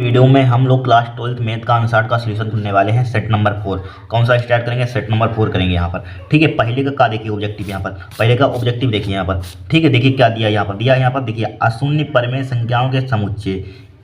Video में हम लोग क्लास 12th मैथ का आंसर का सॉल्यूशन करने वाले हैं सेट नंबर 4। कौन सा स्टार्ट करेंगे? सेट नंबर 4 करेंगे यहाँ पर। ठीक है, पहले का देखिए ऑब्जेक्टिव यहाँ पर, पहले का ऑब्जेक्टिव देखिए यहाँ पर। ठीक है, देखिए क्या दिया यहाँ पर, दिया यहाँ पर देखिए अशून्य परिमेय संख्याओं के समुच्चय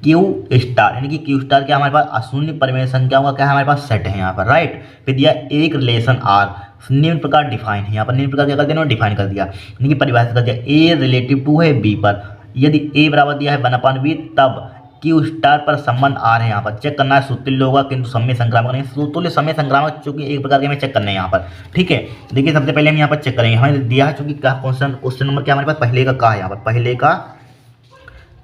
क्यू स्टार, यानी कि क्यू स्टार क्या हमारे पास अशून्य परिमेय संख्याओं का क्या है हमारे पास सेट है यहाँ पर, राइट। फिर दिया एक रिलेशन आर निम्न प्रकार डिफाइन है, यहाँ पर निम्न प्रकार क्या कर दिया, डिफाइन कर दिया, यानी कि परिभाषित कर दिया। ए रिलेटिव टू है बी पर, यदि ए बराबर दिया है 1/b तब क्यू स्टार पर संबंध आर है। यहाँ पर चेक करना है सूत्रीय होगा किंतु समय संक्रामक नहीं, सूत्रीय समय संक्रामक चूंकि एक प्रकार के हमें चेक करने हैं यहाँ पर। ठीक है, देखिए सबसे पहले हम यहाँ पर चेक करेंगे, हमें दिया है चूंकि क्वेश्चन नंबर क्या हमारे पास पहले का है यहाँ पर, पहले का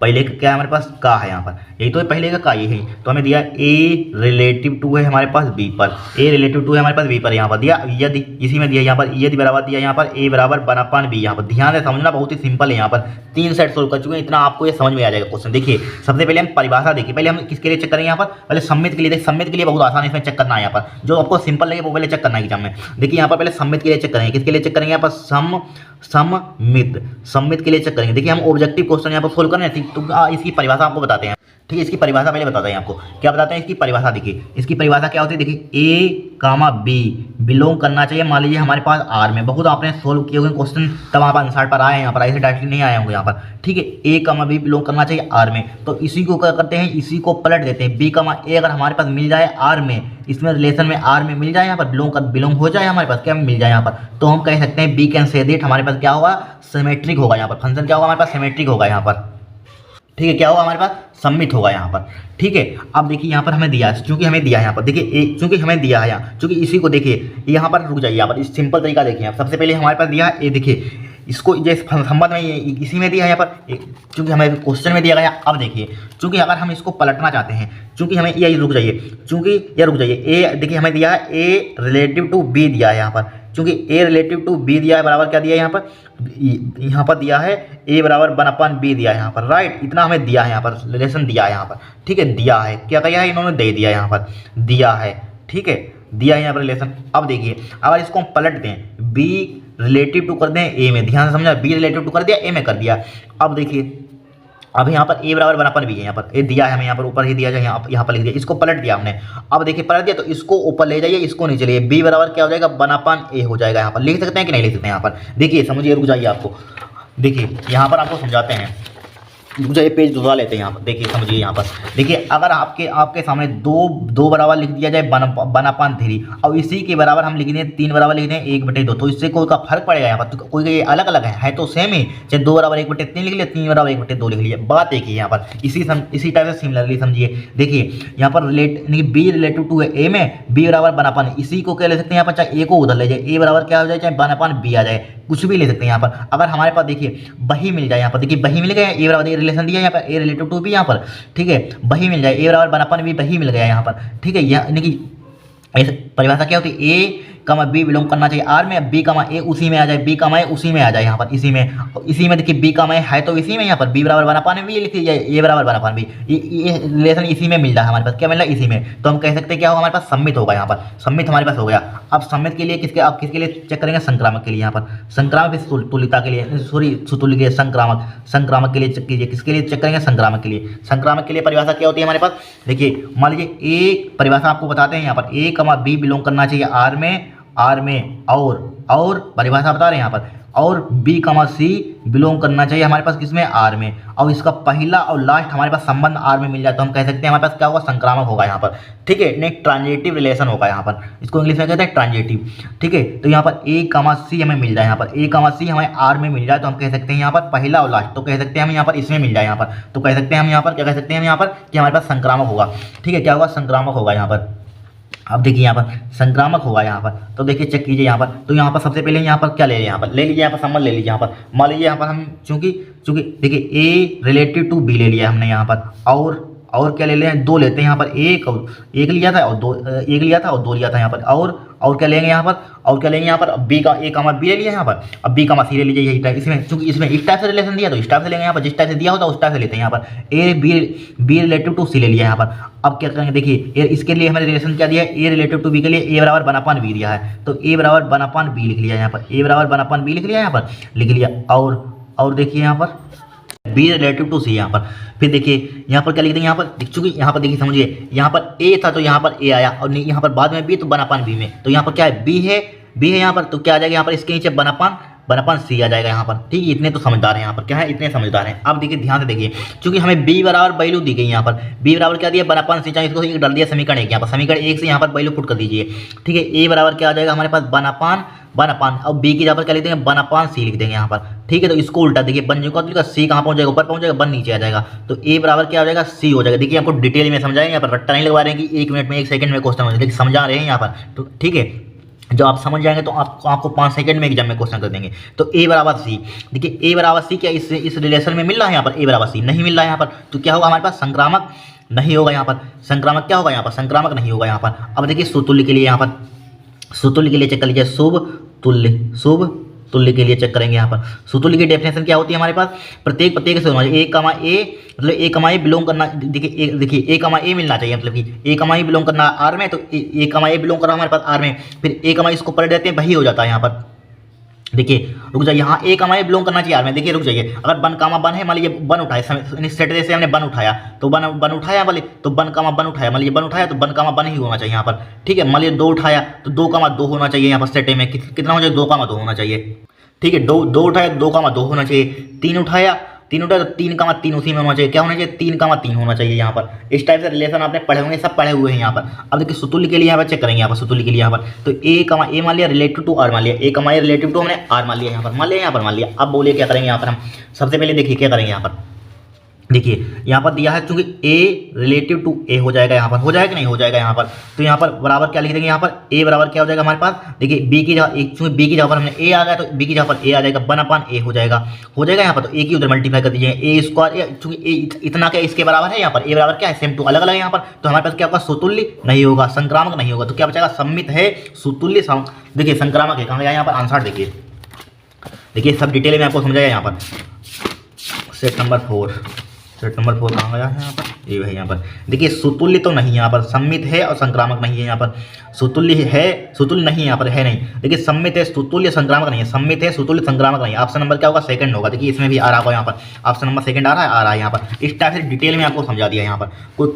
क्या है हमारे पास का है यहाँ पर, यही तो है पहले का ये है। तो हमें दिया ए रिलेटिव टू है हमारे पास बी पर, ए रिलेटिव टू है हमारे पास बी पर, यहाँ पर दिया यदि, इसी में दिया यहाँ पर यदि बराबर दिया यहाँ पर ए बराबर 1/b। यहाँ पर ध्यान से समझना, बहुत ही सिंपल है। यहाँ पर 3 सेट सोल्व कर चुके हैं, इतना आपको ये समझ में आ जाएगा क्वेश्चन। देखिए सबसे पहले हम परिभाषा देखिए, पहले हम किसके लिए चेक करेंगे यहाँ पर, पहले सम्मित के लिए। देखिए सम्मित के लिए बहुत आसान है, इसमें चेक करना है यहाँ पर, जो आपको सिंपल लगे वो पहले चेक करना है एग्जाम में। देखिए यहाँ पर पहले सम्मित के लिए चेक करेंगे, किसके लिए चेक करेंगे यहाँ पर, सम्मित के लिए चेक करेंगे। देखिए हम ऑब्जेक्टिव क्वेश्चन यहाँ पर सोल्व करने हैं, तो इसकी परिभाषा आपको बताते हैं। ठीक है, इसकी परिभाषा पहले बताते हैं आपको, क्या बताते हैं इसकी परिभाषा। देखिए इसकी परिभाषा क्या होती है, देखिए ए कामा बी बिलोंग करना चाहिए, मान लीजिए हमारे पास आर में। बहुत आपने सोल्व किए हुए क्वेश्चन तब आप आंसर पर आए हैं, यहाँ पर ऐसे डायरेक्टली नहीं आए होंगे यहाँ पर। ठीक है, ए कामा बी बिलोंग करना चाहिए आर में, तो इसी को क्या करते हैं, इसी को पलट देते हैं। बी कामा ए अगर हमारे पास मिल जाए आर में, इसमें रिलेशन में आर में मिल जाए, यहाँ पर बिलोंग हो जाए हमारे पास, क्या मिल जाए यहाँ पर, तो हम कह सकते हैं बी कैन से दैट हमारे पास क्या होगा, सिमेट्रिक होगा। यहाँ पर फंक्शन क्या होगा हमारे पास, सिमेट्रिक होगा यहाँ पर। ठीक है, क्या होगा हमारे पास, सम्मित होगा यहाँ पर। ठीक है, अब देखिए यहाँ पर हमें दिया है, चूंकि हमें दिया है यहाँ पर, देखिए चूंकि हमें दिया है यहाँ, चूंकि इसी को देखिए यहाँ पर रुक जाइए, यहाँ पर इस सिंपल तरीका देखिए। सबसे पहले हमारे पास दिया है ए, देखिए इसको जैसे संबंध में इसी में दिया है यहाँ पर, चूंकि हमें क्वेश्चन में दिया गया। अब देखिए चूंकि अगर हम इसको पलटना चाहते हैं, चूंकि हमें ये रुक जाइए, चूंकि ये रुक जाइए, ए देखिए हमें दिया है ए रिलेटिव टू बी दिया है यहाँ पर, चूंकि ए रिलेटिव टू बी दिया है बराबर क्या दिया है यहाँ पर दिया है ए बराबर 1/b दिया है यहाँ पर, राइट। इतना हमें दिया है यहाँ पर, रिलेशन दिया है यहाँ पर। ठीक है, दिया है, क्या किया है इन्होंने, दे दिया यहाँ पर, दिया है। ठीक है, दिया है यहाँ पर रिलेशन। अब देखिए अगर इसको हम पलट दें, बी रिलेटिव टू कर दें ए में, ध्यान से समझना, बी रिलेटिव टू कर दिया ए में कर दिया। अब देखिए अब यहाँ पर ए बराबर 1/b है, यहाँ पर ए दिया है हमें, यहाँ पर ऊपर ही दिया जाए, यहाँ पर लिख दिया, इसको पलट दिया हमने। अब देखिए पलट दिया तो इसको ऊपर ले जाइए, इसको नीचे ले, बी बराबर क्या हो जाएगा, 1/a हो जाएगा। यहाँ पर लिख सकते हैं कि नहीं लिख सकते हैं, यहाँ पर देखिए समझिए, रुक जाइए आपको, देखिए यहाँ पर आपको समझाते हैं, मुझे ये पेज दोहरा लेते हैं यहाँ पर। देखिए समझिए यहाँ पर, देखिए अगर आपके सामने दो बराबर लिख दिया जाए 1/3 और इसी के बराबर हम लिख दें 3 बराबर लिख दें 1/2, तो इससे कोई का फर्क पड़ेगा यहाँ पर, तो कोई ये अलग अलग है तो सेम ही, चाहे 2 बराबर 1/3 लिख लिया, 3 बराबर 1/2 लिख लिया, बात एक ही यहाँ पर। इसी टाइप से सिमिलरली समझिए, देखिए यहाँ पर बी रिलेटिव टू है ए में, बी बराबर 1/, इसी को क्या ले सकते हैं यहाँ पर, चाहे ए को उधर ले जाए, ए बराबर क्या हो जाए, चाहे 1/b आ जाए, कुछ भी ले सकते हैं यहाँ पर। अगर हमारे पास देखिए बही मिल जाए, यहाँ पर देखिए बही मिल गया, ए बराबर रिलेशन दिया यहाँ पर, ए रिलेटिव टू बी यहाँ पर। ठीक है, बही मिल जाए, ए बराबर 1/b बही मिल गया यहाँ पर। ठीक है, यानी कि परिभाषा क्या होती है, ए कामा बी बिलोंग करना चाहिए आर में, बी कामा ए उसी में आ जाए, बी कामा ए उसी में आ जाए यहाँ पर, इसी में देखिए बी कामा ए है तो इसी में, यहाँ पर बी बराबर 1/b लिख दीजिए, ए बराबर 1/b, ये रिलेशन इसी में मिल रहा है हमारे पास, क्या मिल रहा है इसी में, तो हम कह सकते हैं क्या होगा हमारे पास, सम्मित होगा। यहाँ पर सम्मित हमारे पास हो गया। अब सम्मित के लिए किसके लिए चेक करेंगे, संक्रामक के लिए। यहाँ पर संक्रामक तुल्यता के लिए, सॉरी सुतुल्य के संक्रामक के लिए चेक कीजिए, किसके लिए चेक करेंगे, संक्रामक के लिए। संक्रामक के लिए परिभाषा क्या होती है हमारे पास, देखिए मान लीजिए ए, परिभाषा आपको बताते हैं यहाँ पर, ए कामा बी बिलोंग करना चाहिए आर में और परिभाषा बता रहे हैं यहाँ पर, और बी कामा सी बिलोंग करना चाहिए हमारे पास किसमें, आर में, और इसका पहला और लास्ट हमारे पास संबंध आर में मिल जाए तो हम कह सकते हैं हमारे पास क्या होगा, संक्रामक होगा यहाँ पर। ठीक है, नहीं ट्रांजिटिव रिलेशन होगा यहाँ पर, इसको इंग्लिश में कहते हैं ट्रांजिटिव। ठीक है, तो यहाँ पर ए कामा सी हमें मिल जाए, यहाँ पर ए कामा सी हमें आर में मिल जाए तो हम कह सकते हैं यहाँ पर पहला और लास्ट, तो कह सकते हैं हम यहाँ पर इसमें मिल जाए यहाँ पर, तो कह सकते हैं हम यहाँ पर, क्या कह सकते हैं हम यहाँ पर, कि हमारे पास संक्रामक होगा। ठीक है, क्या होगा, संक्रामक होगा यहाँ पर। अब देखिए यहाँ पर संक्रामक होगा यहाँ पर, तो देखिए चेक कीजिए यहाँ पर, तो यहाँ पर सबसे पहले यहाँ पर क्या ले लीजिए, यहाँ पर ले लीजिए, यहाँ पर संबंध ले लीजिए। यहाँ पर मान लीजिए यहाँ पर हम चूंकि देखिए ए रिलेटिव टू बी ले लिया हमने यहाँ पर, और क्या ले लें, 2 लेते हैं यहाँ पर, एक लिया था और 2, एक लिया था और 2 लिया था यहाँ पर, और क्या लेंगे यहाँ पर, और क्या लेंगे यहाँ पर, बी का ए कामा बी ले लिया यहाँ पर, अब बी कामा सी ले लीजिए, यही टाइप इसमें, चूंकि इसमें इस टाइप से रिलेशन दिया तो इस टाइप से लेंगे यहाँ पर, जिस टाइप से दिया होता है उस टाइप से लेते हैं यहाँ पर, ए बी रिलेटिव टू सी ले लिया यहाँ पर। अब क्या करेंगे, देखिए इसके लिए हमें रिलेशन क्या दिया है, ए रिलेटिव टू बी के लिए ए बराबर 1/b दिया है, तो ए बराबर 1/b लिख लिया यहाँ पर, ए बराबर 1/b लिख लिया यहाँ पर, लिख लिया। और देखिए यहाँ पर बी रिलेटिव टू सी यहाँ पर। फिर देखिए यहाँ पर क्या लिख देंगे यहाँ पर, चूंकि यहाँ पर देखिए समझिए यहाँ पर ए था तो यहाँ पर ए आया और यहाँ पर बाद में बी तो बनापान बी में, तो यहाँ पर क्या है बी है यहाँ पर, तो क्या आ जाएगा यहाँ पर इसके नीचे बनापान सी आ जाएगा यहाँ पर। ठीक है, इतने तो समझदार हैं यहाँ पर, क्या है इतने समझदार हैं। अब देखिए ध्यान से देखिए, क्योंकि हमें बी बराबर वैल्यू दी गई यहाँ पर, बी बराबर क्या दिया बनापान सी, चाहे इसको एक डाल दिया समीकरण एक, यहाँ पर समीकरण एक से यहाँ पर वैल्यू पुट कर दीजिए। ठीक है, ए बराबर क्या आ जाएगा हमारे पास बनापान और बी की जगह पर क्या लिख देंगे बनापान सी लिख देंगे यहाँ पर। ठीक है, तो इसको उल्टा देखिए बन जाएगा, सी कहाँ पहुंच जाएगा ऊपर पहुंच जाएगा, बन नीचे आ जाएगा, तो ए बराबर क्या हो जाएगा सी हो जाएगा। देखिए आपको डिटेल में समझाएंगे, यहाँ पर रट्टा नहीं लगवा रहे हैं कि 1 मिनट में 1 सेकंड में क्वेश्चन हो जाए, देखिए समझा रहे हैं यहाँ पर। तो ठीक है, जो आप समझ जाएंगे तो आपको 5 सेकंड में एग्जाम में क्वेश्चन कर देंगे। तो ए बराबर सी, देखिए ए बराबर सी क्या इस रिलेशन में मिल रहा है यहाँ पर, ए बराबर सी नहीं मिल रहा है यहाँ पर, तो क्या होगा हमारे पास संक्रामक नहीं होगा यहाँ पर, संक्रामक क्या होगा यहाँ पर, संक्रामक नहीं होगा यहाँ पर। अब देखिए सुतुल्य के लिए यहाँ पर, सुतुल्य के लिए चेक कर लीजिए, शुभ तुल्य के लिए चेक करेंगे यहाँ पर। सुतुल्य की डेफिनेशन क्या होती है हमारे पास, प्रत्येक से होना चाहिए ए कमा ए, मतलब ए कमा ए बिलोंग करना, देखिए ए कमा ए मिलना चाहिए, मतलब कि ए कमा ए बिलोंग करना आर में, तो ए कमा ए बिलोंग कर रहा है हमारे पास आर में, फिर ए कमा इसको पलट देते हैं वही हो जाता है यहाँ पर। देखिए रुक जाइए, यहाँ ए कमा ए बिलोंग करना चाहिए आर में, देखिए रुक जाइए, अगर बन कामा बन है मान लीजिए बन उठाए सैटरडे से हमने बन उठाया, तो बन उठाया बोले तो बन कामा बन उठाया, मान लीजिए बन उठाया तो बन कामा बन ही होना चाहिए यहाँ पर। ठीक है, मान लीजिए 2 उठाया तो 2 कामा 2 होना चाहिए यहाँ पर, सैटरडे में कितना हो जाए 2 कामा 2 होना चाहिए। ठीक है, 2 उठाया 2 कामा 2 होना चाहिए, 3 उठाया तो 3 कामा 3 उसी में होना चाहिए, क्या होना चाहिए 3 कामा 3 होना चाहिए यहाँ पर। इस टाइप से रिलेशन आपने पढ़े होंगे, सब पढ़े हुए हैं यहाँ पर। अब देखिए सुतुल्य के लिए यहाँ पर चेक करेंगे, यहाँ पर सुतुल्य के लिए यहाँ पर, तो ए कमा ए मान लिया रिलेटिव टू आर मान लिया, ए कमा ए रिलेटिव टू हमने आर मान लिया यहाँ पर, मान लिया। अब बोलिए क्या करेंगे यहाँ पर हम, सबसे पहले देखिए क्या करेंगे यहाँ पर, देखिए यहाँ पर दिया है चूंकि ए रिलेटिव टू ए हो जाएगा यहाँ पर, हो जाएगा नहीं हो जाएगा यहाँ पर, तो यहाँ पर बराबर क्या लिख देंगे यहाँ पर, ए बराबर क्या हो जाएगा हमारे पास, देखिए बी की जगह चूंकि बी की जगह पर हमने ए आ गया तो बी की जगह पर ए आ जाएगा, 1/a हो जाएगा यहाँ पर, तो ए की उधर मल्टीप्लाई कर दीजिए, ए स्क्वायर चूंकि ए इतना क्या इसके बराबर है यहाँ पर, ए बराबर क्या है सेम टू अलग अलग है यहाँ पर, तो हमारे पास क्या होगा सुतुल्य नहीं होगा, संक्रामक नहीं होगा, तो क्या बचेगा सममित है सुतुल्य, देखिए संक्रामक है, कहाँ गया यहाँ पर आंसर, देखिए सब डिटेल में आपको समझाया यहाँ पर। सेट नंबर 4 कहाँ गया है यहाँ पर, ये है यहाँ पर। देखिए सुतुल्य तो नहीं यहाँ पर, सम्मित है और संक्रामक नहीं है यहाँ पर, सुतुल्य नहीं है यहाँ पर, है नहीं। देखिए सम्मित है सुतुल्य संक्रामक नहीं है, सम्मित है सुतुल्य संक्रामक नहीं है। ऑप्शन नंबर क्या होगा, सेकंड होगा। देखिए इसमें भी आ रहा होगा यहाँ पर, ऑप्शन नंबर सेकंड आ रहा है यहाँ पर। इस टाइप से डिटेल में आपको समझा दिया यहाँ पर, कोई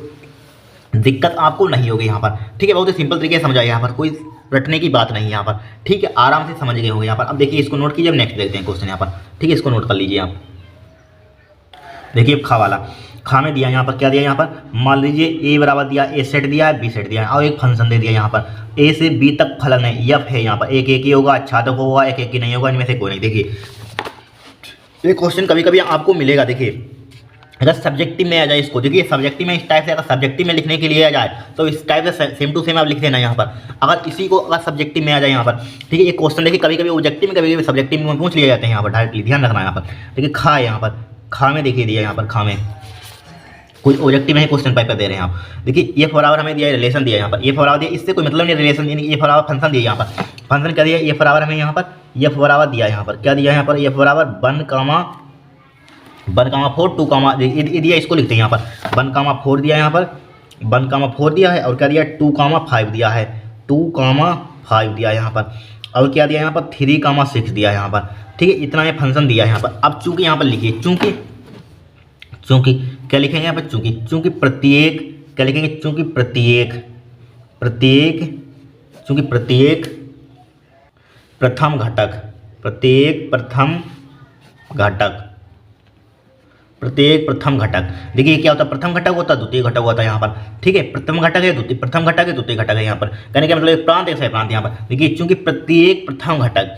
दिक्कत आपको नहीं होगी यहाँ पर। ठीक है, बहुत ही सिंपल तरीके से समझाया यहाँ पर, कोई रटने की बात नहीं है यहाँ पर। ठीक है, आराम से समझ गए होंगे यहाँ पर। अब देखिए इसको नोट कीजिए, अब नेक्स्ट देखते हैं क्वेश्चन यहाँ पर। ठीक है, इसको नोट कर लीजिए आप। देखिए खा वाला, खा में दिया यहाँ पर, क्या दिया यहाँ पर, मान लीजिए ए बराबर दिया, ए सेट दिया है, बी सेट दिया है और एक फंक्शन दे दिया यहाँ पर, ए से बी तक फलन है, एफ है यहाँ पर, एक ही होगा, अच्छा तो होगा, एक ही नहीं होगा, इनमें से कोई नहीं। देखिए ये क्वेश्चन कभी कभी आपको मिलेगा। देखिए अगर सब्जेक्टिव में आ जाए इसको, देखिए सब्जेक्टिव में इस टाइप से, अगर सब्जेक्टिव में लिखने के लिए आ जाए तो इस टाइप से सेम टू सेम आप लिख देना यहाँ पर। अगर इसी को अगर सब्जेक्टिव में आ जाए यहाँ पर, ठीक है, ये क्वेश्चन देखिए कभी कभी ऑब्जेक्टिव में कभी कभी सब्जेक्टिव में पूछ लिए जाते हैं यहाँ पर डायरेक्टली, ध्यान रखना यहाँ पर। देखिए खा है यहाँ पर, खा में देखिए दिया यहाँ पर, खा में कोई ऑब्जेक्टिव में क्वेश्चन पेपर दे रहे हैं आप। देखिए ये बराबर हमें दिया, रिलेशन दिया यहाँ पर, ये बराबर दिया, इससे कोई मतलब नहीं, रिलेशन यानी ये बराबर फंक्शन दिया यहाँ पर, फंक्शन क्या दिया, ये बराबर हमें यहाँ पर, ये बराबर दिया यहाँ पर, क्या दिया यहाँ पर, ये बराबर 1,4 2, ये दिया, इसको लिखते हैं यहाँ पर 1,4 दिया यहाँ पर, 1,4 दिया है और क्या दिया 2,5 दिया है, 2,5 दिया यहाँ पर, और क्या दिया यहाँ पर 3,6 दिया यहाँ पर। ठीक है, इतना ये फंक्शन दिया है यहाँ पर। अब चूंकि यहाँ पर लिखिए, चूंकि क्या लिखेंगे यहाँ पर, चूंकि प्रत्येक क्या लिखेंगे, चूंकि प्रत्येक प्रथम घटक, देखिए क्या होता है, प्रथम घटक होता है, द्वितीय घटक होता है यहाँ पर। ठीक है, प्रथम घटक है, प्रथम घटक है, द्वितीय घटक है यहाँ पर, कहने का मतलब प्रांत है, प्रांत यहाँ पर। देखिए चूंकि प्रत्येक प्रथम घटक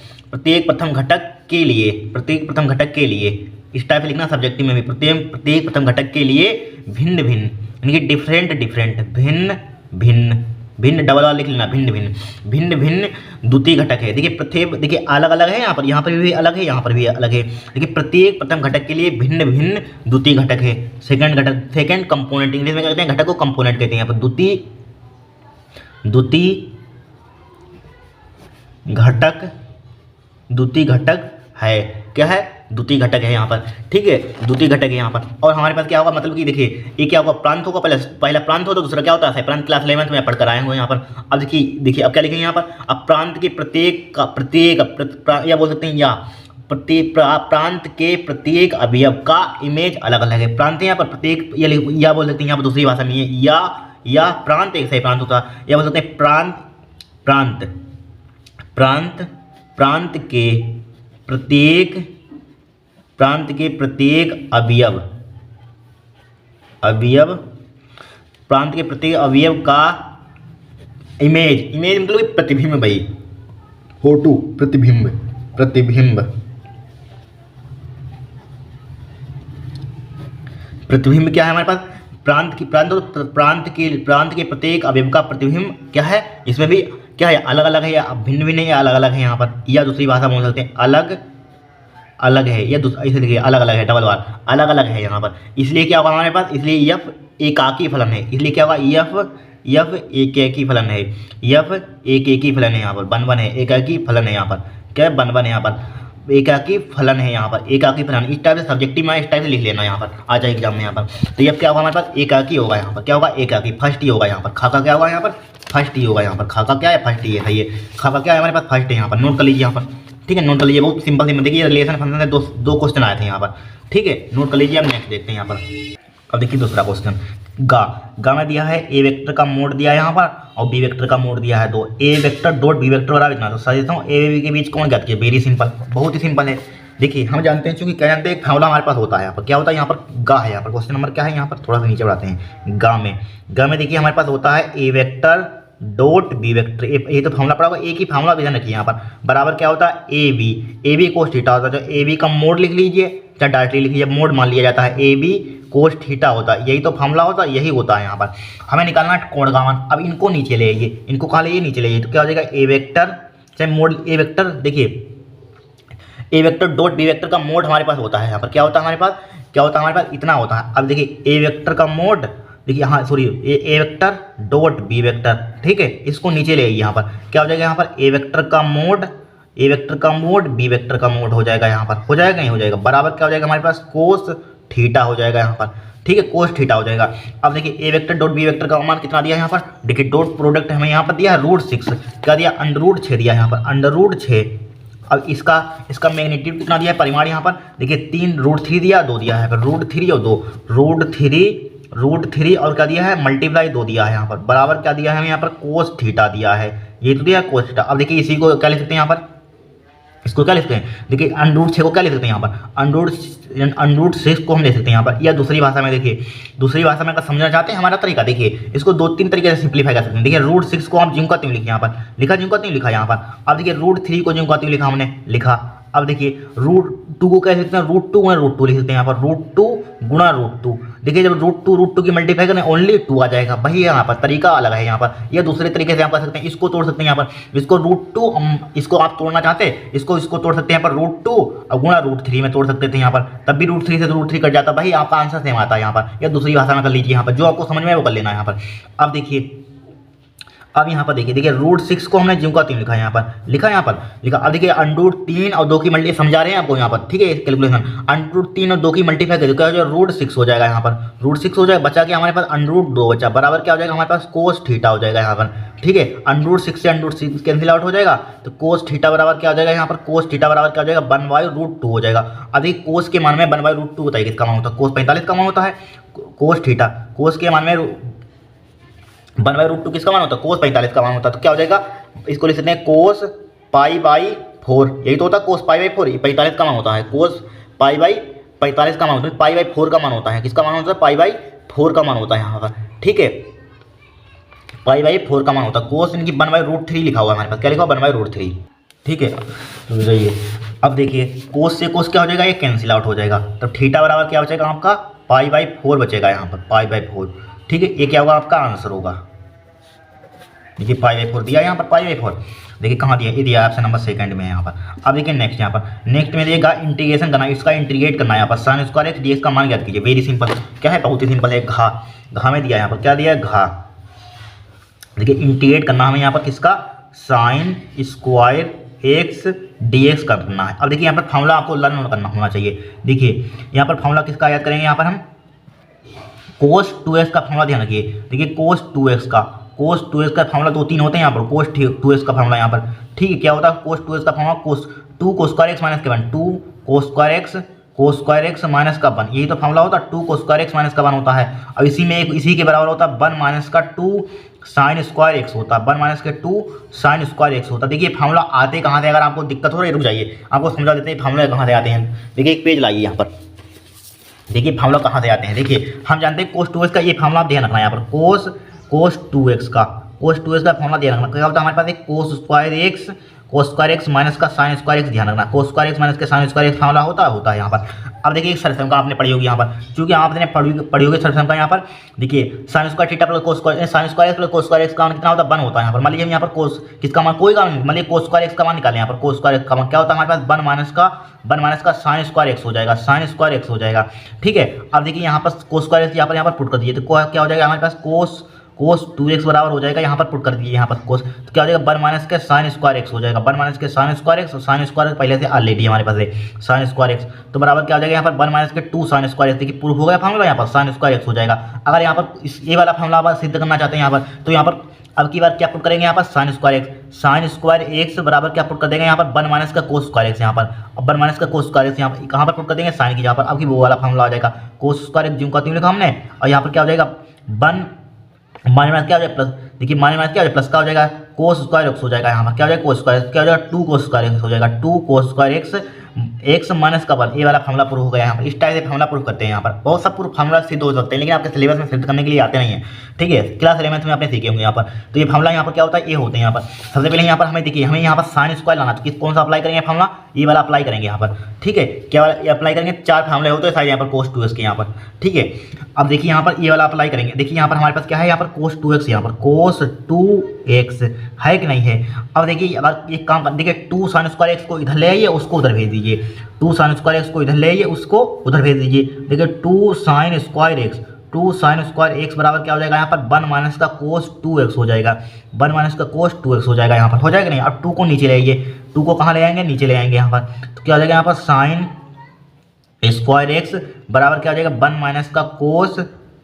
के लिए इस टाइप से लिखना सब्जेक्टिव में भी, प्रत्येक प्रथम घटक के लिए भिन्न यानी कि भिन्न डबल वाला लिख लेना, भिन्न द्वितीय घटक है। देखिए प्रत्येक, देखिए अलग अलग है यहाँ पर भी अलग है, यहाँ पर भी अलग है। देखिए प्रत्येक प्रथम घटक के लिए भिन्न द्वितीय घटक है। सेकंड कंपोनेंट, इंग्लिश में कहते हैं घटक को कंपोनेंट कहते हैं यहाँ पर। द्वितीय घटक है, क्या है, द्वितीय घटक है यहाँ पर। ठीक है, द्वितीय घटक है यहाँ पर। और हमारे पास क्या होगा, मतलब कि देखिए ये क्या होगा, प्रांत होगा, पहला प्रांत हो तो दूसरा क्या होता है, प्रांत क्लास 11th में पढ़कर आए हुए यहाँ पर। अब देखिए अब क्या लिखेंगे यहाँ पर, अब प्रांत के प्रत्येक या बोल सकते हैं, या प्रांत के प्रत्येक अवयव का इमेज अलग अलग है। प्रांत है यहाँ पर प्रत्येक, या बोल सकते हैं यहाँ पर दूसरी भाषा में है या प्रांत एक सही प्रांत होता है, या बोल सकते हैं प्रांत के प्रत्येक अवयव का इमेज मतलब प्रतिबिंब भाई, फोटो प्रतिबिंब क्या है हमारे पास, प्रांत के प्रत्येक अवयव का प्रतिबिंब क्या है, इसमें भी क्या है अलग अलग है या भिन्न भिन्न है या अलग अलग है यहाँ पर, या दूसरी भाषा बोल सकते हैं अलग है, या इसे देखिए अलग अलग है, डबल बार अलग अलग है यहाँ पर। इसलिए क्या होगा हमारे पास, इसलिए यफ एकाकी फलन है, इसलिए क्या होगा यफ एकाकी फलन है, यफ एकाकी फलन है यहाँ पर, बन है एकाकी फलन है यहाँ पर, क्या है बन है यहाँ पर, एकाकी फलन है यहाँ पर, एकाकी फलन। इस टाइप से सब्जेक्टिव में इस टाइप से लिख लेना यहाँ पर आ जाए एग्जाम में यहाँ पर। तो ये क्या होगा हमारे पास, एकाकी होगा यहाँ पर, क्या होगा एकाकी, फर्स्ट ही होगा यहाँ पर। खाका क्या होगा यहाँ पर, फर्स्ट ही होगा यहाँ पर, खाका क्या है फर्स्ट ही है, सही है। खाका क्या है हमारे पास, फर्स्ट है यहाँ पर, नोट कर लीजिए यहाँ पर, ठीक है, नोट कर लीजिए, बहुत सिंपल देखिए रिलेशन फंक्शन से दो क्वेश्चन आए थे यहाँ पर, ठीक है, नोट कर लीजिए। अब नेक्स्ट देखते हैं यहाँ पर। अब देखिए दूसरा क्वेश्चन, गा में दिया है ए वेक्टर का मोड दिया है यहाँ पर, और बी वेक्टर का मोड दिया है 2, ए वेक्टर डॉट बी वेक्टर बराबर इतना। तो सजेता हूँ ए बी के बीच कौन ज्ञात किया, वेरी सिंपल, बहुत ही सिंपल है। देखिए हम जानते हैं, चूंकि क्या जानते हैं, एक फार्मूला हमारे पास होता है यहाँ पर, क्या होता है यहाँ पर, गा है यहाँ पर। क्वेश्चन नंबर क्या है यहाँ पर, थोड़ा सा नीचे बढ़ाते हैं। गा में देखिए हमारे पास होता है ए वेक्टर डॉट बी वेक्टर, ये तो फार्मूला पड़ा होगा, एक ही फार्मूला भी ध्यान रखिए यहाँ पर, बराबर क्या होता है ए बी कोस थीटा होता है। तो ए बी का मोड लिख लीजिए, चाहे डायरेक्टली लिख लीजिए, मोड मान लिया जाता है, ए बी कोस थीटा होता है, यही तो फार्मूला होता है, यही होता है यहाँ पर। हमें निकालना है कोण का मान। अब इनको नीचे ले आइए, इनको कहाँ ले आइए, नीचे ले आइए, तो क्या हो जाएगा ए वेक्टर चाहे मोड ए वेक्टर, देखिए ए वेक्टर डॉट बी वेक्टर का मोड हमारे पास होता है यहाँ पर, क्या होता है हमारे पास, क्या होता है हमारे पास, इतना होता है। अब देखिए ए वेक्टर का मोड, देखिए हाँ सॉरी, ए वेक्टर डॉट बी वेक्टर, ठीक है, इसको नीचे ले आइए यहाँ पर, क्या हो जाएगा यहाँ पर, ए वेक्टर का मोड बी वेक्टर का मोड हो जाएगा यहाँ पर, हो जाएगा नहीं हो जाएगा, बराबर क्या हो जाएगा हमारे पास, कोस थीटा हो जाएगा यहाँ पर, ठीक है, कोस थीटा हो जाएगा। अब देखिए ए वेक्टर डॉट बी वेक्टर का मान कितना दिया है यहाँ पर, देखिए डॉट प्रोडक्ट हमें यहाँ पर दिया है √6, क्या दिया, √6 दिया यहाँ पर, √6। अब इसका मैग्नीट्यूड कितना दिया है, परिमाण यहाँ पर देखिए 3 √3 दिया, 2 दिया है, √3 और 2, √3 और क्या दिया है, मल्टीप्लाई 2 दिया है यहाँ पर, बराबर क्या दिया है हमें यहाँ पर, कोस थीटा दिया है, ये तो दिया है कोस थीटा। अब देखिए इसी को क्या लिख सकते हैं यहाँ पर, इसको क्या लिखते हैं, देखिए √6 को क्या लिख सकते हैं यहाँ पर, √6 को हम ले सकते हैं यहाँ पर, या दूसरी भाषा में देखिए, दूसरी भाषा में अगर समझना चाहते हैं हमारा तरीका, देखिए इसको 2-3 तरीके से सिंप्लीफाई कर सकते हैं। देखिए √6 को हम ज्यों का त्यों लिखे यहाँ पर, लिखा ज्यों का त्यों लिखा यहाँ पर। अब देखिए √3 को ज्यों का त्यों लिखा हमने, लिखा। अब देखिए √2 को क्या लिख सकते हैं, √2 गुणा √2 लिख सकते हैं यहाँ पर, √2 गुणा √2। देखिए जब √2 की मल्टीप्लाई करें ओनली 2 आ जाएगा, वही यहाँ पर तरीका अलग है यहाँ पर। या दूसरे तरीके से आप कर सकते हैं, इसको तोड़ सकते हैं यहाँ पर, इसको √2 इसको आप तोड़ना चाहते हैं, इसको तोड़ सकते हैं यहाँ पर √2 और गुणा √3 में तोड़ सकते थे यहाँ पर, तब भी √3 से √3 कट जाता, भाई आपका आंसर सेम आता है यहाँ पर। या दूसरी भाषा में कर लीजिए यहाँ पर, जो आपको समझ में वो कर लेना यहाँ पर। अब देखिए अब यहाँ पर देखिए √6 को हमने ज्यों का त्यों लिखा यहाँ पर, लिखा यहाँ पर लिखा। अब देखिए √3 और 2 की मल्टीप्लाई समझा रहे हैं आपको यहाँ पर, ठीक है, कैलकुलेशन √3 और 2 की मल्टीप्लाई करें क्या हो जाएगा, √6 हो जाएगा यहाँ पर, √6 हो जाएगा, बचा के हमारे पास √2 बचा, बराबर क्या हो जाएगा हमारे पास, कोस थीटा हो जाएगा यहाँ पर, ठीक है। √6 से √6 कैंसिल आउट हो जाएगा, तो कोस थीटा बराबर क्या हो जाएगा यहाँ पर, कोस थीटा बराबर क्या हो जाएगा, 1/√2 हो जाएगा। अब देखिए कोस के मान में 1/√2 बताइए किसका मान होता है, कोस 45 का मान होता है, कोस थीटा कोस के मान में 1/√2 किसका मान होता है, कोस 45 का मान होता है। तो क्या हो जाएगा, इसको लिख सकते हैं कोस π/4, यही तो होता है कोस π/4, 45 का मान होता है, कोस π/45 का मान होता है, π/4 का मान होता है, किसका मान होता है, π/4 का मान होता है यहाँ पर, ठीक है, π/4 का मान होता है। कोस इनकी 1/√3 लिखा हुआ है हमारे पास, क्या लिखा हुआ 1/√3, ठीक है। तो जाइए अब देखिए कोस से कोस क्या हो जाएगा, ये कैंसिल आउट हो जाएगा, तो थीटा बराबर क्या बचेगा आपका, π/4 बचेगा यहाँ पर, π/4, ठीक है। ये क्या होगा आपका आंसर होगा, देखिए π/4 दिया यहाँ पर, π/4 देखिए कहाँ दिया, ये दिया ऑप्शन नंबर 2 में यहाँ पर। अब देखिए नेक्स्ट यहाँ पर, नेक्स्ट में देगा इंटीग्रेशन करना, इसका इंटीग्रेट करना है यहाँ पर, sin स्क्वायर एक्स dx का मान ज्ञात कीजिए, वेरी सिंपल, क्या है, बहुत ही सिंपल है। घा में दिया यहाँ पर, क्या दिया है, घा, देखिए इंटीग्रेट करना हमें यहाँ पर किसका, sin स्क्वायर एक्स dx करना है। अब देखिए यहाँ पर फार्मूला आपको लर्न करना होना चाहिए, देखिए यहाँ पर फार्मूला किसका याद करेंगे, यहाँ पर हम cos 2x का फार्मूला ध्यान रखिए, देखिए cos 2x का फार्मूला 2-3 होते हैं यहाँ पर, cos 2x का फार्मूला यहाँ पर, ठीक है, क्या होता है cos 2x का फार्मूला, cos 2 को स्क्वायर एक्स माइनस के 1, 2 को स्क्वायर एक्स माइनस का 1, यही तो फॉर्मूला होता है, 2 को स्क्वायर एक्स माइनस का 1 होता है। अब इसी में एक इसी के बराबर होता है 1 माइनस का 2 साइन स्क्वायर एक्स होता है, 1 माइनस के 2 साइन स्क्वायर एक्स होता है। देखिए फार्मूला आते कहाँ से, अगर आपको दिक्कत हो रही है रुक जाइए, आपको समझा देते हैं फार्मूला कहाँ से आते हैं। देखिए एक पेज लाइए यहाँ पर, देखिए फार्मूला कहाँ से आते हैं। देखिए हम जानते हैं cos 2x का ये फार्मूला आप ध्यान रखना है यहाँ पर, cos 2x का फार्मूला ध्यान रखना। क्या होता है हमारे पास एक cos स्क्वायर एक्स माइनस का साइन स्क्वायर एक्स, ध्यान रखना cos square x minus k sine square x formula होता है यहाँ पर। अब देखिए एक सरसम आपने पढ़ी होगी यहाँ पर, चूंकि आपने पढ़ी होगी सरसम का यहाँ पर। देखिए sine square theta plus sine square x plus cos square x का मान कितना होता है 1 होता है यहाँ पर। मान लीजिए हम यहाँ पर cos किसका मान, कोई का मान, मान लीजिए cos स्क्वायर एक्स का मान निकालें यहाँ पर, cos स्क्वायर एक्स का मान क्या होता है हमारे पास 1 माइनस का साइन स्क्वायर एक्स हो जाएगा, साइन स्क्वायर एक्स हो जाएगा। ठीक है, अब देखिए यहाँ पर cos स्क्वायर एक्स यहाँ पर पुट कर दीजिए, तो क्या हो जाएगा हमारे पास cos 2x बराबर हो जाएगा, यहाँ पर पुट कर दीजिए यहाँ पर cos, तो क्या हो जाएगा 1 minus k sine square x हो जाएगा, 1 minus k sine square x, sine square पहले से ऑलरेडी हमारे पास है साइन स्क्वायर एक्स, तो बराबर क्या हो जाएगा यहाँ पर 1 माइनस के 2 साइन स्क्वायर एक्स। देखिए प्रूफ हो गया फार्मूला, यहाँ पर साइन स्क्वायर एक्स हो जाएगा। अगर यहाँ पर ये वाला फार्मूला आप सिद्ध करना चाहते हैं यहाँ पर, तो यहाँ पर अब की बार क्या पुट करेंगे यहाँ पर साइन स्क्वायर एक्स बराबर क्या पुट कर देंगे यहाँ पर 1 माइनस का cos स्क्वायर एक्स यहाँ पर। अब 1 माइनस का cos स्क्वायर एक्स यहाँ पर कहाँ पर पुट कर देंगे साइन की जहाँ पर, अब की वो वाला फार्मूला आ जाएगा cos स्क्वायर एक्स जिनका तीन लिखा हमने, और यहाँ पर क्या हो जाएगा 1 माइनस क्या हो जाएगा प्लस, देखिए माइनस क्या हो जाएगा प्लस का हो जाएगा cos स्क्वायर एक्स हो जाएगा यहाँ पर, क्या हो जाएगा cos स्क्वायर क्या हो जाएगा 2 cos स्क्वायर एक्स हो जाएगा, 2 cos स्क्वायर एक्स माइनस का 1, ये वाला फार्मूला प्रूफ हो गया यहाँ पर। इस टाइप से फार्मूला प्रूफ करते हैं यहाँ पर, बहुत सब प्रूफ फार्मूला सिद्ध हो सकते हैं, लेकिन आपके सिलेबस में सिद्ध करने के लिए आते नहीं है। ठीक है, क्लास 11th में आपने सीखे होंगे यहाँ पर। तो ये फार्मूला यहाँ पर क्या होता है, ये होते हैं यहाँ पर। सबसे पहले यहाँ पर हमें देखिए, हमें यहाँ पर साइन स्क्वायर लाना, तो कौन सा अप्लाई करेंगे फार्मूला, ये वाला अप्लाई करेंगे यहाँ पर। ठीक है, क्या वाला ये अप्लाई करेंगे, 4 फार्मूले होते हैं शायद यहाँ पर cos 2x के यहाँ पर। ठीक है, अब देखिए यहाँ पर ये वाला अप्लाई करेंगे। देखिए यहाँ पर हमारे पास क्या है, यहाँ पर cos 2x, यहाँ पर cos 2x है कि नहीं है। अब देखिए अगर एक काम कर, देखिए 2 साइन स्क्वायर एक्स को इधर ले आइए, उसको उधर भेज दीजिए, 2 साइन स्क्वायर एक्स को इधर ले आइए, उसको उधर भेज दीजिए। देखिए 2 साइन स्क्वायर एक्स बराबर क्या हो जाएगा यहाँ पर 1 माइनस का cos 2x हो जाएगा, 1 माइनस का cos 2x हो जाएगा यहाँ पर, हो जाएगा नहीं। अब 2 को नीचे ले आइए, 2 को कहाँ ले आएंगे, नीचे ले आएंगे यहाँ पर, तो क्या हो जाएगा यहाँ पर साइन स्क्वायर एक्स बराबर क्या हो जाएगा 1 माइनस का cos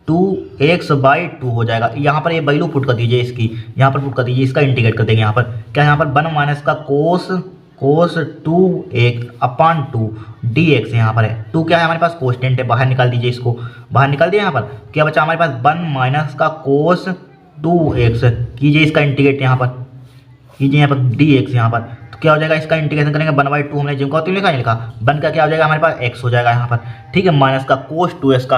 2x/2 हो जाएगा। यहाँ पर ये वैल्यू पुट कर दीजिए, इसकी यहाँ पर पुट कर दीजिए, इसका इंटीग्रेट कर देंगे यहाँ पर, क्या यहाँ पर 1 माइनस का cos 2x/2 dx यहाँ पर है। 2 क्या है हमारे पास कोस्टेंट है, बाहर निकाल दीजिए, इसको बाहर निकाल दिया यहाँ पर, क्या बचा हमारे पास 1 माइनस का cos 2x, कीजिए इसका इंटीग्रेट यहाँ पर, कीजिए यहाँ पर dx यहाँ पर, तो क्या हो जाएगा इसका इंटीग्रेशन करेंगे 1/2 हमने जिनको तो लिखा नहीं लिखा, 1 का क्या हो जाएगा हमारे पास x हो जाएगा यहाँ पर। ठीक है, माइनस का cos 2x का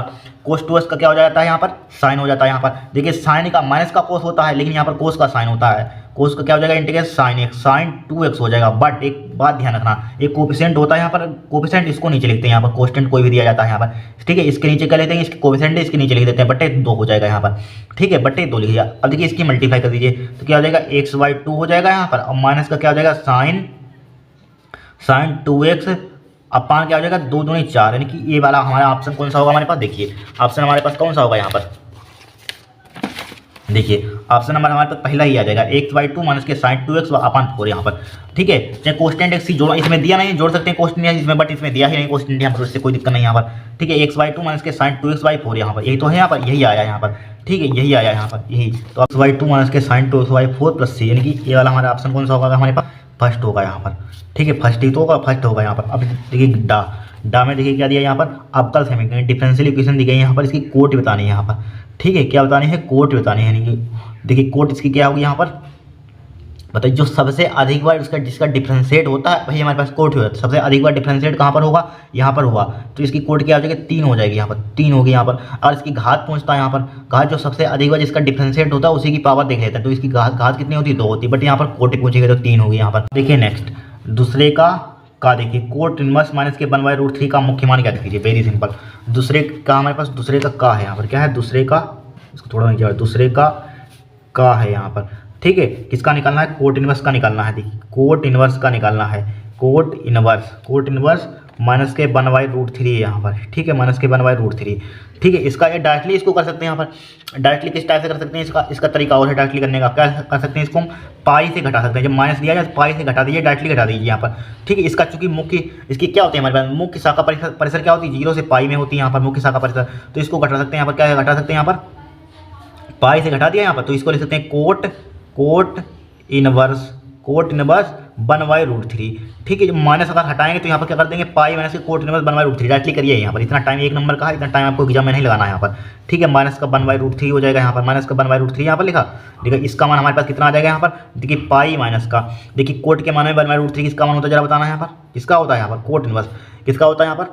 क्या हो जाता है यहाँ पर साइन हो जाता है यहाँ पर। देखिए साइन का माइनस का cos होता है, लेकिन यहाँ पर cos का साइन होता है, cos का क्या हो जाएगा इंटीग्रेशन साइन 2x हो जाएगा। बट एक बात ध्यान रखना, एक कोफिशिएंट होता है यहाँ पर, कोफिशिएंट इसको नीचे लिखते हैं यहाँ पर, कोस्टेंट कोई भी दिया जाता है यहाँ पर। ठीक है, इसके नीचे क्या लेते हैं, इसके कोफिशिएंट इसके नीचे लिख देते हैं, बटे 2 हो जाएगा यहाँ पर। ठीक है, बटे 2 लिख दिया। अब देखिए इसकी मल्टीप्लाई कर दीजिए, तो क्या हो जाएगा x/2 हो जाएगा यहाँ पर, और माइनस का क्या हो जाएगा साइन 2x अपान क्या हो जाएगा 2 दूनी 4, यानी कि ये वाला हमारा ऑप्शन कौन सा होगा हमारे पास। देखिए ऑप्शन हमारे पास कौन सा होगा यहाँ पर, देखिए ऑप्शन नंबर हमारे पास पहला ही आ जाएगा x/2 minus k sign 2x अपान 4 यहाँ पर। ठीक है, चाहे कोस्टेंट एक्स जोड़ा, इसमें दिया नहीं, जोड़ सकते हैं कोस्टेंट इसमें, बट इसमें दिया ही नहीं कोस्टेंट यहाँ पर, इससे कोई दिक्कत नहीं यहाँ पर। ठीक है, x/2 minus k sign 2x/4 यहाँ पर, यही तो है यहाँ पर, यही आया यहाँ पर। ठीक है, यही आया यहाँ पर, यही तो x/2 minus k sign 2x/4 plus c, यानी कि ये वाला हमारा ऑप्शन कौन सा होगा हमारे पास, फर्स्ट होगा यहाँ पर। ठीक है, फर्स्ट ही तो होगा, फर्स्ट होगा यहाँ पर। अब देखिए डा में देखिए क्या दिया यहाँ पर, अवकल समीकरण डिफरेंशियल इक्वेशन दी गई है यहाँ पर, इसकी कोट बतानी है यहाँ पर। ठीक है, क्या बतानी है, कोट बतानी है, यानी कि देखिए कोट इसकी क्या होगी यहाँ पर, बताइए जो सबसे अधिक बार जिसका डिफरेंशिएट होता है वही हमारे पास कोट होता है। सबसे अधिक बार डिफरेंशिएट कहाँ पर होगा, यहाँ पर होगा, तो इसकी कोट क्या हो जाएगी 3 हो जाएगी यहाँ पर, 3 होगी यहाँ पर। और इसकी घात पहुँचता है यहाँ पर, घात जो सबसे अधिक बार जिसका डिफरेंशिएट होता है उसी की पावर देख लेते हैं, तो इसकी घात कितनी होती है 2 होती है, बट यहाँ पर कोट पूछेगा तो 3 होगी यहाँ पर। देखिए नेक्स्ट दूसरे का देखिए कोट इनवर्स माइनस के 1/√3 का मुख्य मान क्या दीजिए, वेरी सिंपल। दूसरे का हमारे पास दूसरे का है यहाँ पर, क्या है दूसरे का, इसको थोड़ा नीचे, दूसरे का है यहाँ पर। ठीक है, किसका निकालना है, कोट इनवर्स का निकालना है। देखिए कोट इनवर्स का निकालना है, कोट इनवर्स माइनस के 1/√3 है यहाँ पर। ठीक है, माइनस के 1/√3। ठीक है, इसका ये डायरेक्टली इसको कर सकते हैं यहाँ पर, डायरेक्टली किस टाइप से कर सकते हैं, इसका तरीका और है डायरेक्टली करने का। क्या कर सकते हैं, इसको हम पाई से घटा सकते हैं, जब माइनस दिया जाए तो पाई से घटा दीजिए, डायरेक्टली घटा दीजिए यहाँ पर। ठीक है, इसका चूंकि मुख्य इसकी क्या होती है हमारे पास, मुख्य शाखा परिसर क्या होती है 0 से पाई में होती है यहाँ पर मुख्य शाखा परिसर, तो इसको घटा सकते हैं यहाँ पर। क्या घटा सकते हैं यहाँ पर, पाई से घटा दिया यहाँ पर, तो इसको लिख सकते हैं कोट इनवर्स 1/√3। ठीक है, जब माइनस अगर हटाएंगे तो यहाँ पर क्या कर देंगे, पाई माइनस के कोट इनवर्स 1/√3 डायरेक्टली करिए यहाँ पर। इतना टाइम एक नंबर का है, इतना टाइम आपको एग्जाम में नहीं लगाना है यहाँ पर। ठीक है, माइनस का 1/√3 हो जाएगा यहाँ पर, माइनस का 1/√3 यहाँ पर लिखा। देखिए इसका मान हमारे पास कितना आ जाएगा यहाँ पर, देखिए पाई माइनस का, देखिए कोट के मान में 1/√3 किसका मान होता है जरा बताना यहाँ पर, किसका होता है यहाँ पर, कोट इनवर्स किसका होता है यहाँ पर,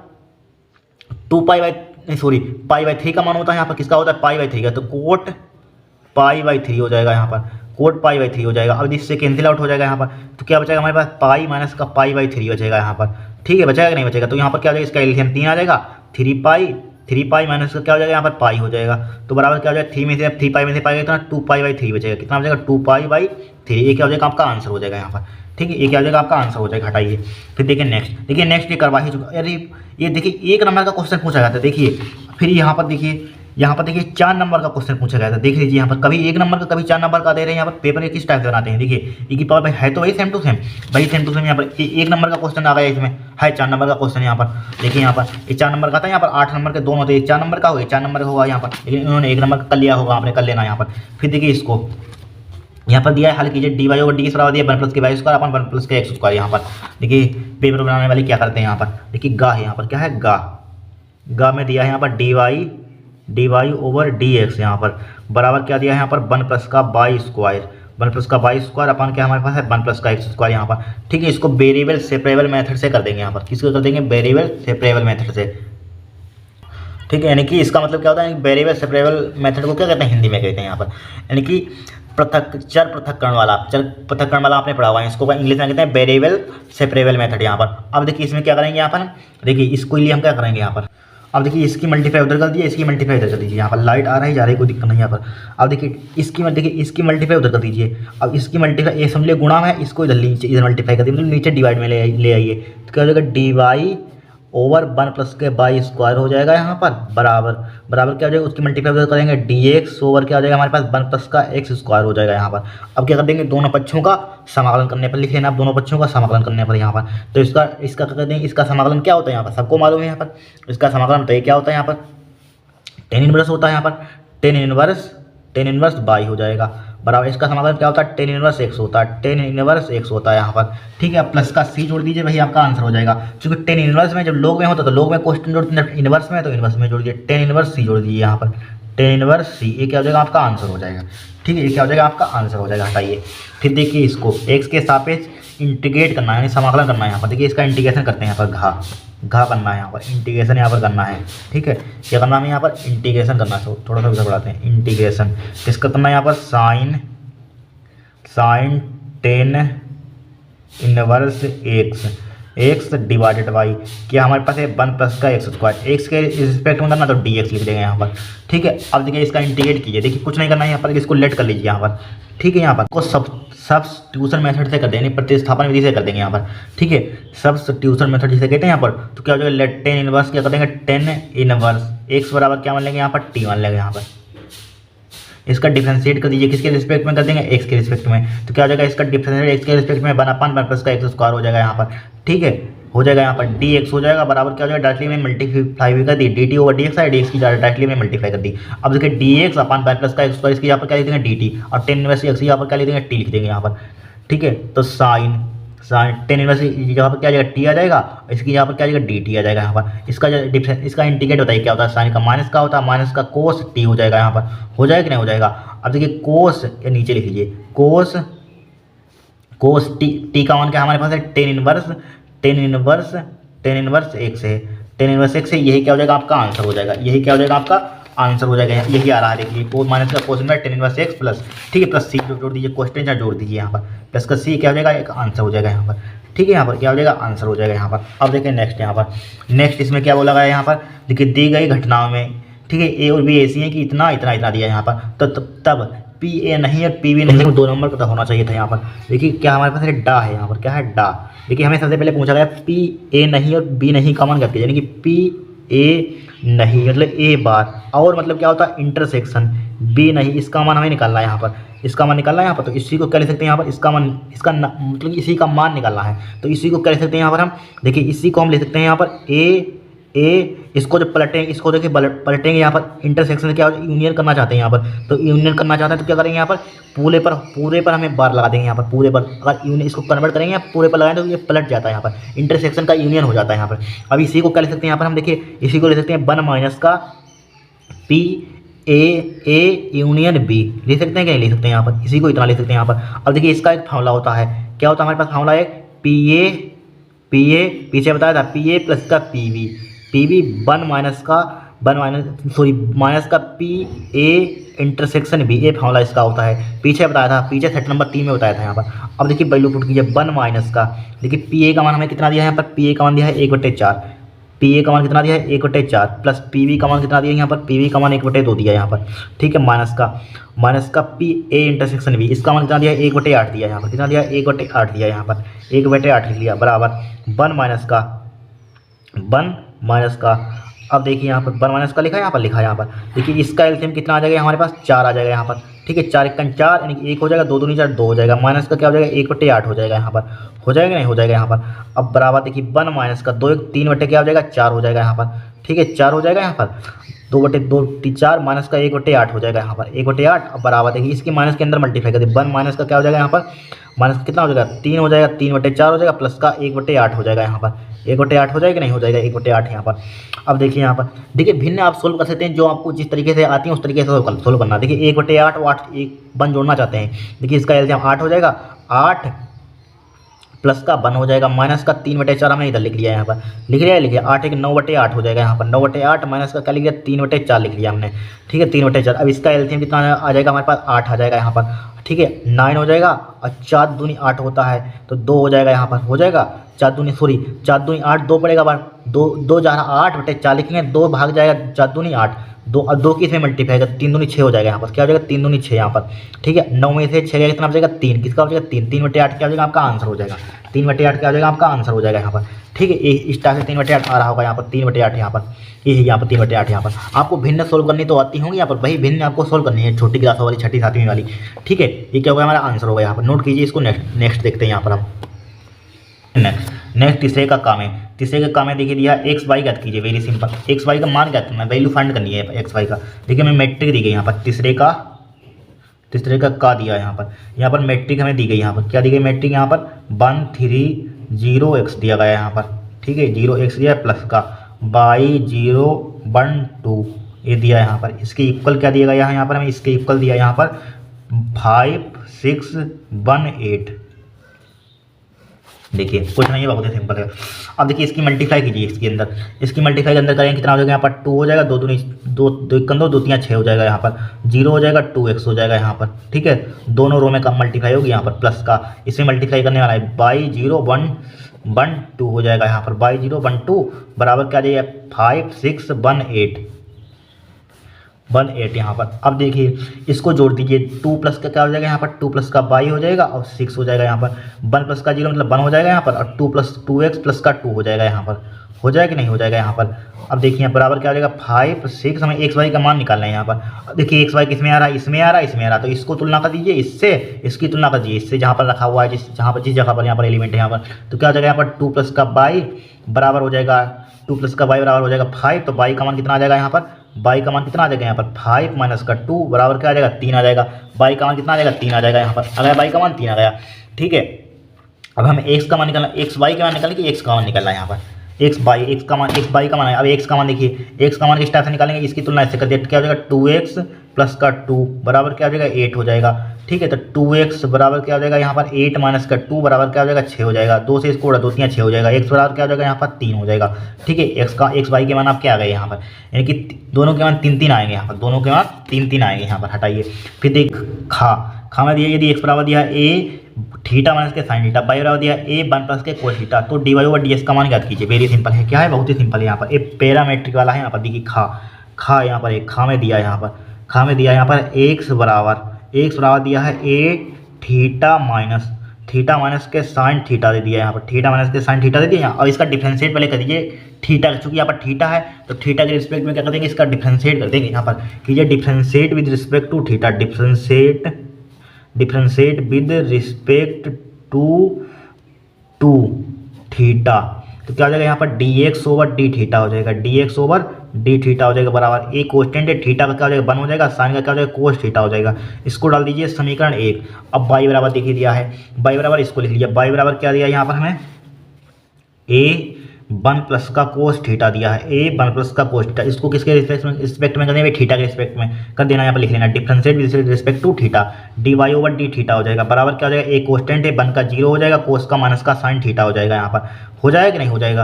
2π/3 का मान होता है यहाँ पर, किसका होता है π/3 का, तो कोट π/3 हो जाएगा यहाँ पर, कोट π/3 हो जाएगा। अब इससे कैंसिल आउट हो जाएगा यहाँ पर, तो क्या बचेगा हमारे पास, पाई माइनस का π/3 बचेगा यहाँ पर। ठीक है, बचेगा कि नहीं बचेगा, तो यहाँ पर क्या हो जाएगा, इसका एलसीएम 3 आ जाएगा, 3π माइनस का क्या हो जाएगा यहाँ पर पाई हो जाएगा, तो बराबर क्या हो जाएगा, 3 में से 3π में से पाई कितना 2π/3 बचेगा, कितना बचेगा 2π/3। ये क्या हो जाएगा आपका आंसर हो जाएगा यहाँ पर। ठीक है, ये क्या हो जाएगा आपका आंसर हो जाएगा, हटाइए। फिर देखिए नेक्स्ट, देखिए नेक्स्ट ये करवा ही चुका। अरे ये देखिए एक नंबर का क्वेश्चन पूछा गया था, देखिए फिर यहाँ पर देखिए 4 नंबर का क्वेश्चन पूछा गया था। देख लीजिए यहाँ पर कभी 1 नंबर का कभी 4 नंबर का दे रहे हैं यहाँ पर। पेपर ये किस टाइप से बनाते हैं, देखिए ई की पावर भाई है तो वही सेम टू सेम, भाई सेम टू सेम। यहाँ पर 1 नंबर का क्वेश्चन आ गया, इसमें है 4 नंबर का क्वेश्चन यहाँ पर। देखिए यहाँ पर ये 4 नंबर का था, यहाँ पर 8 नंबर के दोनों थे, 4 नंबर का हो गया, 4 नंबर का होगा यहाँ पर, लेकिन इन्होंने 1 नंबर का कर लिया होगा, आपने कर लेना यहाँ पर। फिर देखिए इसको यहाँ पर दिया है, हल कीजिए, dy/dx बराबर दिया 1 + के y² अपन 1 + के x²। यहाँ पर देखिए पेपर बनाने वाले क्या करते हैं यहाँ पर, देखिए गा है यहाँ पर, क्या है गा में दिया है यहाँ पर dy/dx यहाँ पर बराबर क्या दिया है यहाँ पर 1 + का y², 1 + का y² अपन क्या हमारे पास है 1 + का x² यहाँ पर। ठीक है, इसको वेरिएबल सेपरेबल मेथड से कर देंगे यहाँ पर, किसको कर देंगे, वेरिएबल सेपरेबल मेथड से। ठीक है, यानी कि इसका मतलब क्या होता है, वेरिएबल सेपरेबल मेथड को क्या कहते हैं, हिंदी में कहते हैं यहाँ पर, यानी कि चर पृथक्करण वाला आपने पढ़ा हुआ है, इसको इंग्लिश में कहते हैं वेरिएबल सेपरेबल मेथड यहाँ पर। अब देखिए इसमें क्या करेंगे यहाँ पर, देखिए इसको लिए हम क्या करेंगे यहाँ पर, अब देखिए इसकी मल्टीप्लाई उधर कर दिए, इसकी मल्टीप्लाई इधर कर दीजिए। यहाँ पर लाइट आ रही जा रही, कोई दिक्कत नहीं यहाँ पर। अब देखिए इसकी मल्टीप्लाई उधर कर दीजिए। अब इसकी मल्टीप्लाई ये समझ लिया गुणा है, इसको इधर नीचे इधर मल्टीप्लाई कर दीजिए, मतलब नीचे डिवाइड में ले आइए, तो क्या हो जाएगा dy/1 + के y² हो जाएगा यहाँ पर, बराबर क्या हो जाएगा, उसकी मल्टीप्लाई उधर करेंगे dx ओवर क्या हो जाएगा हमारे पास 1 + का x² हो जाएगा यहाँ पर। अब क्या कर देंगे, दोनों पक्षों का समाकलन करने पर, लिख लेना आप दोनों पक्षों का समाकलन करने पर यहाँ पर। तो इसका क्या कर देंगे, इसका समाकलन क्या होता है यहाँ पर, सबको मालूम है यहाँ पर, इसका समाकलन तो ये क्या होता है यहाँ पर, tan इनवर्स होता है यहाँ पर, tan इनवर्स y हो जाएगा, बराबर इसका समाकलन क्या होता है, tan इनवर्स x होता है, tan इनवर्स x होता है यहाँ पर। ठीक है, प्लस का c जोड़ दीजिए, भाई आपका आंसर हो जाएगा। क्योंकि tan इनवर्स में जब लोग में होता तो लोग में क्वेश्चन जोड़ते हैं, इनवर्स में तो इनवर्स में जोड़ दीजिए, tan इनवर्स c जोड़ दीजिए यहाँ पर, tan इनवर्स c, ये क्या हो जाएगा आपका आंसर हो जाएगा। ठीक है, ये क्या हो जाएगा आपका आंसर हो जाएगा, हटाइए। फिर देखिए इसको x के सापेक्ष इंटीग्रेट करना है, यानी समाकलन करना है यहाँ पर। देखिए इसका इंटीग्रेशन करते हैं यहाँ पर, घा करना है यहाँ पर, इंटीग्रेशन यहाँ पर करना है। ठीक है, क्या करना है यहाँ पर, इंटीग्रेशन करना है, थोड़ा सा इधर बढ़ाते हैं, इंटीग्रेशन किसका करना है यहाँ पर, sine tan inverse x divided by क्या हमारे पास है 1 + का x², x के रिस्पेक्ट में करना तो dx लिख देंगे यहाँ पर। ठीक है, अब देखिए इसका इंटीग्रेट कीजिए, देखिए कुछ नहीं करना है यहाँ पर, इसको लेट कर लीजिए यहाँ पर। ठीक है, यहाँ पर को सब्स्टिट्यूशन मेथड से कर देंगे, प्रतिस्थापन विधि से कर देंगे यहाँ पर। ठीक है, सब्स्टिट्यूशन मेथड जिसे कहते हैं यहाँ पर, तो क्या हो जाएगा, लेट tan इनवर्स क्या कर देंगे, tan इनवर्स x बराबर क्या मान लेंगे यहाँ पर, t मान लेंगे यहाँ पर। इसका डिफरेंशिएट कर दीजिए, किसके रिस्पेक्ट में कर देंगे, x के रिस्पेक्ट में, तो क्या हो जाएगा, इसका डिफरेंशिएट x के रिस्पेक्ट में 1/1 + का x² हो जाएगा यहाँ पर। ठीक है, हो जाएगा यहाँ पर dx हो जाएगा, बराबर क्या हो जाएगा, डायरेक्टली में मल्टीप्लाई भी कर दी, dt/dx है, dx की डायरेक्टली में मल्टीप्लाई कर दी। अब देखिए dx/1 + का x², इसकी यहाँ पर क्या लिख देंगे dt, और tan इनवर्स x यहाँ पर क्या लिख देंगे, t लिख देंगे यहाँ पर। ठीक है, तो साइन tan इनवर्स यहाँ पर क्या आ जाएगा, t आ जाएगा, इसकी यहाँ पर क्या आ जाएगा, dt आ जाएगा यहाँ पर। इसका जो डिफरेंस, इसका इंटीग्रेट होता है क्या होता है, साइन का माइनस का होता है, माइनस का कोस t हो जाएगा यहाँ पर। हो जाएगा कि नहीं हो जाएगा। अब देखिए कोस, या नीचे लिख लीजिए कोस t का मान क्या हमारे पास है, tan इनवर्स x है, tan इनवर्स x है, यही क्या हो जाएगा आपका आंसर हो जाएगा, यही क्या हो जाएगा आपका आंसर हो जाएगा, यही आ रहा है। देखिए कोस माइनस का कोस में tan इनवर्स x प्लस, ठीक है, प्लस c जोड़ दीजिए, क्वेश्चन जोड़ दीजिए यहाँ पर, प्लस का c क्या हो जाएगा, एक आंसर हो जाएगा यहाँ पर। ठीक है, यहाँ पर क्या हो जाएगा, आंसर हो जाएगा यहाँ पर। अब देखिए नेक्स्ट, यहाँ पर नेक्स्ट इसमें क्या बोला गया है यहाँ पर, देखिए दी गई घटनाओं में, ठीक है, ए और बी ऐसी हैं कि इतना इतना इतना दिया यहाँ पर, तो तब पी ए नहीं और पी बी नहीं, 2 नंबर का तो होना चाहिए था यहाँ पर। देखिए क्या हमारे पास है, डा है यहाँ पर, क्या है, डा। देखिए हमें सबसे पहले पूछा गया पी ए नहीं और बी नहीं कॉमन करके, यानी कि पी ए नहीं मतलब ए बार, और मतलब क्या होता है, इंटरसेक्शन बी नहीं, इसका मान हमें निकालना है यहाँ पर, इसका मान निकालना है यहाँ पर। तो इसी को क्या लिख सकते हैं यहाँ पर, इसका मान, मतलब इसी का मान निकालना है, तो इसी को क्या लिख सकते हैं यहाँ पर हम, देखिए इसी को हम लिख सकते हैं यहाँ पर ए इसको जब पलटें, इसको देखिए पलटेंगे यहाँ पर, इंटरसेक्शन क्या यूनियन करना चाहते हैं यहाँ पर, तो यूनियन करना चाहते हैं तो क्या करेंगे यहाँ पर, पूरे पर हमें बार लगा देंगे यहाँ पर, पूरे पर अगर यूनियन इसको कन्वर्ट करेंगे या पूरे पर लगाएं तो ये पलट जाता है यहाँ पर, इंटरसेक्शन का यूनियन हो जाता है यहाँ पर। अब इसी को क्या लिख सकते हैं यहाँ पर हम, देखिए इसी को लिख सकते हैं 1 माइनस का पी ए यूनियन बी, लिख सकते हैं क्या, लिख सकते हैं यहाँ पर, इसी को इतना लिख सकते हैं यहाँ पर। अब देखिए इसका एक फॉर्मूला होता है, क्या होता है हमारे पास फॉर्मूला है, पी ए पीछे बताया था पी ए प्लस का पी बी माइनस का पी ए इंटरसेक्शन बी, ये फॉर्मूला इसका होता है, पीछे बताया था, पीछे सेट नंबर 3 में बताया था यहाँ पर। अब देखिए वैल्यू पुट कीजिए 1 माइनस का, देखिए पी ए का मान हमें कितना दिया है यहाँ पर, पी ए का मान दिया है 1/4, पी ए का मान कितना दिया है 1/4 प्लस पी बी का मान कितना दिया है यहाँ पर, पी बी का मान 1/2 दिया है यहाँ पर, ठीक है, माइनस का पी ए इंटरसेक्शन बी, इसका मान कितना दिया है 1/8 दिया है यहाँ पर, कितना दिया है 1/8 दिया है यहाँ पर, 1/8 लिख लिया बराबर 1 माइनस का अब देखिए यहाँ पर 1 माइनस का लिखा है, यहाँ पर लिखा है, यहाँ पर देखिए इसका एलसीएम कितना आ जाएगा हमारे पास, 4 आ जाएगा यहाँ पर, ठीक है, 4 1 4 यानी कि 1 हो जाएगा, 2 2 4 2 हो जाएगा, माइनस का क्या हो जाएगा 1/8 हो जाएगा यहाँ पर, हो जाएगा नहीं हो जाएगा यहाँ पर। अब बराबर देखिए 1 माइनस का 2 1 3 बटे क्या हो जाएगा 4 हो जाएगा यहाँ पर, ठीक है, 4 हो जाएगा यहाँ पर, 2/2 4 माइनस का 1/8 हो जाएगा यहाँ पर, 1/8। अब बराबर देखिए इसकी माइनस के अंदर मल्टीप्लाई कर दे, 1 माइनस का क्या हो जाएगा यहाँ पर, माइनस कितना हो जाएगा 3 हो जाएगा, 3/4 हो जाएगा, प्लस का 1/8 हो जाएगा यहाँ पर, 1/8 हो जाएगा नहीं हो जाएगा 1/8 यहाँ पर। अब देखिए यहाँ पर देखिए भिन्न आप सोल्व कर सकते हैं, जो आपको जिस तरीके से आती है उस तरीके से सोल्व करना। देखिए 1/8 और 8 एक 1 जोड़ना चाहते हैं, देखिए इसका एलसीएम 8 हो जाएगा, 8 प्लस का 1 हो जाएगा, माइनस का 3/4 हमने इधर लिख लिया है यहाँ पर, लिख लिया 8 1 9/8 हो जाएगा यहाँ पर, 9/8 माइनस का क्या लिख लिया 3/4 लिख लिया हमने, ठीक है 3/4। अब इसका एलसीएम कितना आ जाएगा हमारे पास 8 आ जाएगा यहाँ पर, ठीक है 9 हो जाएगा, और 4 दूनी 8 होता है तो 2 हो जाएगा यहाँ पर, हो जाएगा 4 दूनी 8 2 पड़ेगा बार, 2 जहाँ 8/4 लिखेंगे, 2 भाग जाएगा 4 दूनी 8, 2 की इसमें मल्टीप्लाई कर 3 दूनी 6 हो जाएगा यहाँ पर, क्या हो जाएगा 3 दूनी 6 यहाँ पर, ठीक है 9 में से 6 गया कितना हो जाएगा 3, किसका हो जाएगा 3/8 क्या हो जाएगा आपका आंसर हो जाएगा, 3/8 क्या हो जाएगा आपका आंसर हो जाएगा यहाँ पर, ठीक है। इस टाइप से 3/8 आ रहा होगा यहाँ पर, 3/8 यहाँ पर, ये यहाँ पर 3/8 यहाँ पर। आपको भिन्न सोल्व करनी तो आती होंगी यहाँ पर, वही भिन्न आपको सोल्व करनी है, छोटी क्लासों वाली 6ठी 7वीं वाली, ठीक है। ये क्या होगा हमारा आंसर होगा यहाँ पर, नोट कीजिए इसको। नेक्स्ट देखते हैं यहाँ पर हम, नेक्स्ट तीसरे का काम है, तीसरे का काम है देखिए दिया एक्स वाई ज्ञात कीजिए, वेरी सिंपल, एक्स वाई का मान ज्ञात करना है, वैल्यू फाइंड करनी है एक्स वाई का। देखिए हमें मैट्रिक दी गई यहाँ पर, तीसरे का दिया है यहाँ पर मैट्रिक हमें दी गई, यहाँ पर क्या दी गई मैट्रिक, यहाँ पर 1 3 0 x दिया गया है यहाँ पर, ठीक है 0 x दिया है, प्लस का बाई 0 1 2 ये दिया है यहाँ पर, इसके इक्वल क्या दिया गया है यहाँ पर, हमें इसके इक्वल दिया है यहाँ पर 5 6 1 8। देखिए कुछ नहीं है, बहुत ही सिंपल है। अब देखिए इसकी मल्टीप्लाई कीजिए, इसकी मल्टीप्लाई के अंदर करेंगे कितना हो जाएगा यहाँ पर, 2 हो जाएगा, 2 2 2 3 6 हो जाएगा यहाँ पर, 0 हो जाएगा 2x हो जाएगा यहाँ पर, ठीक है, दोनों रो में कम मल्टीप्लाई होगी यहाँ पर, प्लस का इसमें मल्टीप्लाई करने वाला है बाई 0 1 1 2 हो जाएगा यहाँ पर, बाई 0 1 2 बराबर क्या जाएगा 5 6 1 8 यहाँ पर। अब देखिए इसको जोड़ दीजिए, 2 प्लस का क्या हो जाएगा यहाँ पर, 2 प्लस का बाई हो जाएगा और 6 हो जाएगा यहाँ पर, 1 प्लस का 0 मतलब 1 हो जाएगा यहाँ पर, और 2 प्लस 2x प्लस का 2 हो जाएगा यहाँ पर, हो जाएगा कि नहीं हो जाएगा यहाँ पर। अब देखिए बराबर क्या हो जाएगा 5 6, हमें एक्स वाई का मान निकालना है यहाँ पर। देखिए एक्स वाई किसमें आ रहा है, इसमें आ रहा है, तो इसको तुलना कर दीजिए इससे, इसकी तुलना कर दीजिए इससे, जहाँ पर रखा हुआ है, जिस जगह पर यहाँ पर एलिमेंट है यहाँ पर, तो क्या हो जाएगा यहाँ पर 2 प्लस का बाई बराबर हो जाएगा 2 प्लस का बाई बराबर हो जाएगा 5, तो बाई का मान कितना आ जाएगा यहाँ पर, बाई का मान कितना आ जाएगा यहाँ पर 5 माइनस का 2 बराबर क्या आ जाएगा 3 आ जाएगा, बाई का मान कितना आ जाएगा 3 आ जाएगा यहाँ पर, अगर बाई का मान 3 आ गया, ठीक है। अब हमें एक्स का मान निकालना, एक्स वाई का मान निकालना कि एक्स का मान निकालना है यहाँ पर, एक्स बाई का मान है। अब एक्स का मान देखिए, एक्स का मान किस टाइप से निकालेंगे, इसकी तुलना इससे कर दिया, क्या हो जाएगा 2x प्लस का 2 बराबर क्या हो जाएगा 8 हो जाएगा, ठीक है। तो 2x बराबर क्या हो जाएगा यहाँ पर 8 माइनस का 2 बराबर क्या हो जाएगा 6 हो जाएगा, 2 से इसको 2 3 6 हो जाएगा, x बराबर क्या हो जाएगा यहाँ पर 3 हो जाएगा, ठीक है। एक्स वाई के मान आप क्या आ गए यहाँ पर, यानी कि दोनों के मान 3 3 आएंगे यहाँ पर, दोनों के मान 3 3 आएंगे यहाँ पर, हटाइए। फिर देख खा में दिया, यदि एक्स बराबर दिया a theta minus k sine theta, y बराबर दिया a 1 plus k cos theta, तो d y over d s का मान ज्ञात कीजिए। वेरी सिंपल है, क्या है बहुत ही सिंपल है, यहाँ पर एक पैरामेट्रिक वाला है, यहाँ पर देखिए खा यहाँ पर एक खा में दिया यहाँ पर एक्स बराबर दिया है ए theta minus k sine theta दे दिया यहाँ पर, theta minus k sine theta दे दिया। और इसका डिफ्रेंशिएट पहले कर दीजिए थीटा, चूंकि यहाँ पर थीटा है तो थीटा के रिस्पेक्ट में क्या कर देंगे, इसका डिफ्रेंशिएट कर देंगे यहाँ पर, कीजिए differentiate with respect to theta, differentiate with respect to theta, तो क्या हो जाएगा यहाँ पर dx ओवर डी थीटा हो जाएगा, dx ओवर डी थीटा हो जाएगा बराबर ए कोस्टेंट है, थीटा का क्या हो जाएगा 1 हो जाएगा, साइन का क्या हो जाएगा कोस थीटा हो जाएगा। इसको डाल दीजिए समीकरण 1। अब y बराबर देखिए दिया है, y बराबर इसको लिख लीजिए, y बराबर क्या दिया यहाँ पर हमें ए 1 प्लस का कोस थीटा दिया है, ए 1 प्लस का कोस थीटा। इसको किसके रिस्पेक्ट में कर देंगे, थीटा के रिस्पेक्ट में कर देना, यहाँ पर लिख लेना differentiate with respect to theta, d y over d theta हो जाएगा बराबर क्या हो जाएगा ए कोस्टेंट है 1 का 0 हो जाएगा, कोस का माइनस का साइन थीटा हो जाएगा। यहाँ पर हो जाएगा कि नहीं हो जाएगा।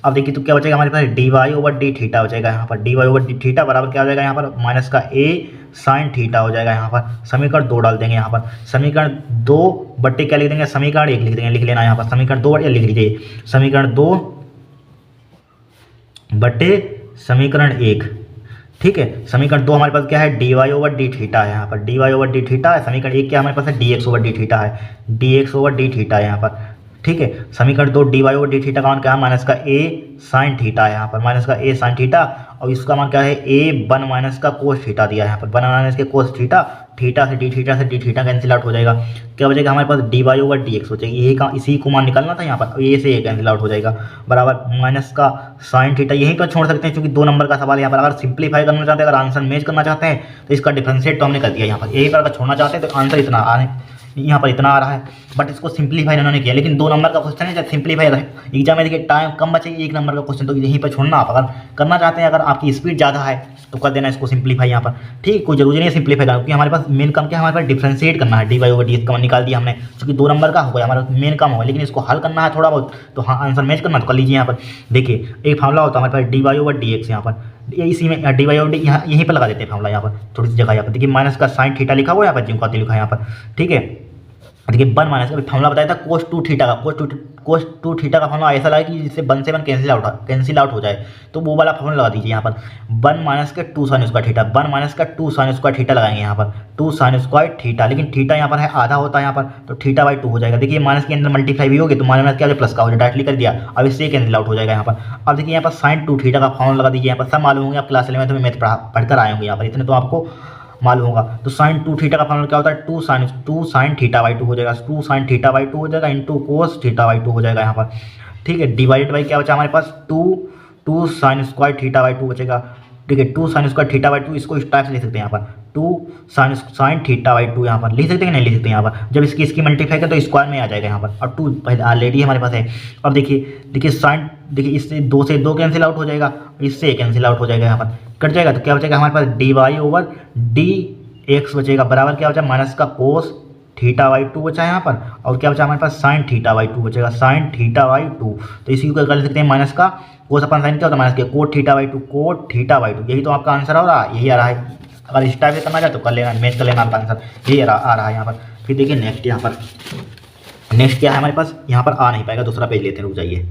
अब देखिए तो क्या बचेगा हमारे पास d y over d theta हो जाएगा, यहाँ पर d y over d theta बराबर क्या हो जाएगा यहाँ पर माइनस का ए साइन थीटा हो जाएगा। यहाँ पर समीकरण 2 डाल देंगे, यहाँ पर समीकरण 2 बट्टे क्या लिख देंगे, समीकरण 1 लिख देंगे, लिख लेना यहाँ पर समीकरण 2 लिख लीजिए, समीकरण 2 बटे समीकरण 1। ठीक है, समीकरण 2 हमारे पास क्या है d y over d theta है, यहाँ पर d y over d theta है। समीकरण 1 क्या हमारे पास है d x over d theta है, d x over d theta है यहाँ पर। ठीक है, समीकरण 2 d y over d theta का मान क्या है माइनस का ए साइन थीटा है, यहाँ पर माइनस का ए साइन थीटा, और इसका मान क्या है ए 1 माइनस का कोस थीटा दिया है यहाँ पर, 1 माइनस के कोस थीटा, थीटा से डी थीटा कैंसिल आउट हो जाएगा। क्या बचेगा हमारे पास d y over d x हो जाएगी, यही का इसी को मान निकालना था यहाँ पर, ए से ए कैंसिल आउट हो जाएगा बराबर माइनस का साइन थीटा। यहीं पर छोड़ सकते हैं क्योंकि 2 नंबर का सवाल है यहाँ पर। अगर सिंप्लीफाई करना चाहते हैं, अगर आंसर मैच करना चाहते हैं तो इसका डिफरेंशिएट तो हमने कर दिया यहाँ पर, यही पर अगर छोड़ना चाहते हैं तो आंसर इतना यहाँ पर इतना आ रहा है, बट इसको सिंप्लीफाई इन्होंने किया। लेकिन 2 नंबर का क्वेश्चन है, जब सिंप्लीफाई एग्जाम में देखिए टाइम कम बचेगी, 1 नंबर का क्वेश्चन तो यहीं पर छोड़ना। आप अगर करना चाहते हैं, अगर आपकी स्पीड ज़्यादा है तो कर देना इसको सिंप्लीफाई यहाँ पर। ठीक, कोई जरूरी नहीं है सिंप्लीफाई करना, क्योंकि हमारे पास मेन काम क्या है, हमारे पास डिफरेंशिएट करना है, डी वाई ओवर डी का निकाल दिया हमने, क्योंकि 2 नंबर का हो गया हमारा मेन काम होगा, लेकिन इसको हल करना है थोड़ा बहुत, तो हाँ आंसर मैच करना तो कर लीजिए। यहाँ पर देखिए एक फार्मूला होता है हमारे पास d y over d x, यहाँ पर इसी में डी वाई ओवर डी यहीं पर लगा देते हैं फार्मूला, यहाँ पर थोड़ी सी जगह यहाँ पर देखिए माइनस का साइन थीटा लिखा हुआ है, यहाँ पर जिम का लिखा है यहाँ पर। ठीक है, देखिए 1 माइनस का फार्मूला बताया था कोस 2 थीटा का, कोस 2 थीटा का फार्मूला ऐसा लगा कि जिससे 1 से 1 कैंसिल आउट हो जाए, तो वो वाला फार्मूला लगा दीजिए यहाँ पर 1 माइनस का 2 साइन स्क्वायर थीटा, 1 माइनस का 2 साइन स्क्वायर थीटा लगाएंगे यहाँ पर, 2 साइन स्क्वायर थीटा, लेकिन थीटा यहाँ पर है आधा होता है यहाँ पर, तो थीटा बाई 2 हो जाएगा। देखिए माइनस के अंदर मल्टीप्लाई भी होगी तो माइनस क्या प्लस का हो जाए, डायरेक्टली कर दिया, अब इससे कैंसिल आउट हो जाएगा यहाँ पर। अब देखिए यहाँ पर साइन 2 थीटा का फार्मूला लगा दीजिए, यहाँ पर सब मालूम होंगे, आप क्लास 11 में मैथ पढ़कर आए होंगे, यहाँ पर इतने तो आपको मालूम होगा। तो साइन 2 थीटा का फार्मूला क्या होता है 2 साइन थीटा बाई 2 हो जाएगा, 2 साइन थीटा बाई 2 हो जाएगा इंटू कोस थीटा बाई 2 हो जाएगा यहाँ पर। ठीक है, डिवाइडेड बाई क्या बचा हमारे पास 2 साइन स्क्वायर थीटा बाई 2 बचेगा। ठीक है, 2 साइन स्क्वायर थीटा बाई 2 इसको इस टाइप से लिख सकते हैं यहाँ पर, 2 साइन थीटा बाई 2 यहाँ पर लिख सकते हैं कि नहीं लिख सकते यहाँ पर। जब इसकी मल्टीप्लाई करें तो स्क्वायर में आ जाएगा यहाँ पर, और 2 पहले ऑलरेडी हमारे पास है। अब देखिए साइन, देखिए इससे 2 से 2 कैंसिल आउट हो जाएगा, इससे कैंसिल आउट हो जाएगा, यहाँ पर कट जाएगा, तो क्या बचेगा हमारे पास d y over d x बचेगा बराबर क्या बचा माइनस का कोस थीटा बाई 2 बचा है यहाँ पर, और क्या बचा हमारे पास साइन थीटा बाई 2 बचेगा, साइन थीटा बाई 2। तो इसी को कर सकते हैं माइनस का कोस अपन साइन क्या होता है माइनस के cot theta by 2, cot theta by 2, यही तो आपका आंसर हो रहा है, यही आ रहा है। अगर इस टाइप से करना चाहे तो कर लेना, मैच कर लेना, आपका आंसर यही आ रहा है यहाँ पर। फिर देखिए नेक्स्ट यहाँ पर, नेक्स्ट क्या है हमारे पास, यहाँ पर आ नहीं पाएगा, दूसरा पेज लेते हैं, रुक जाइए,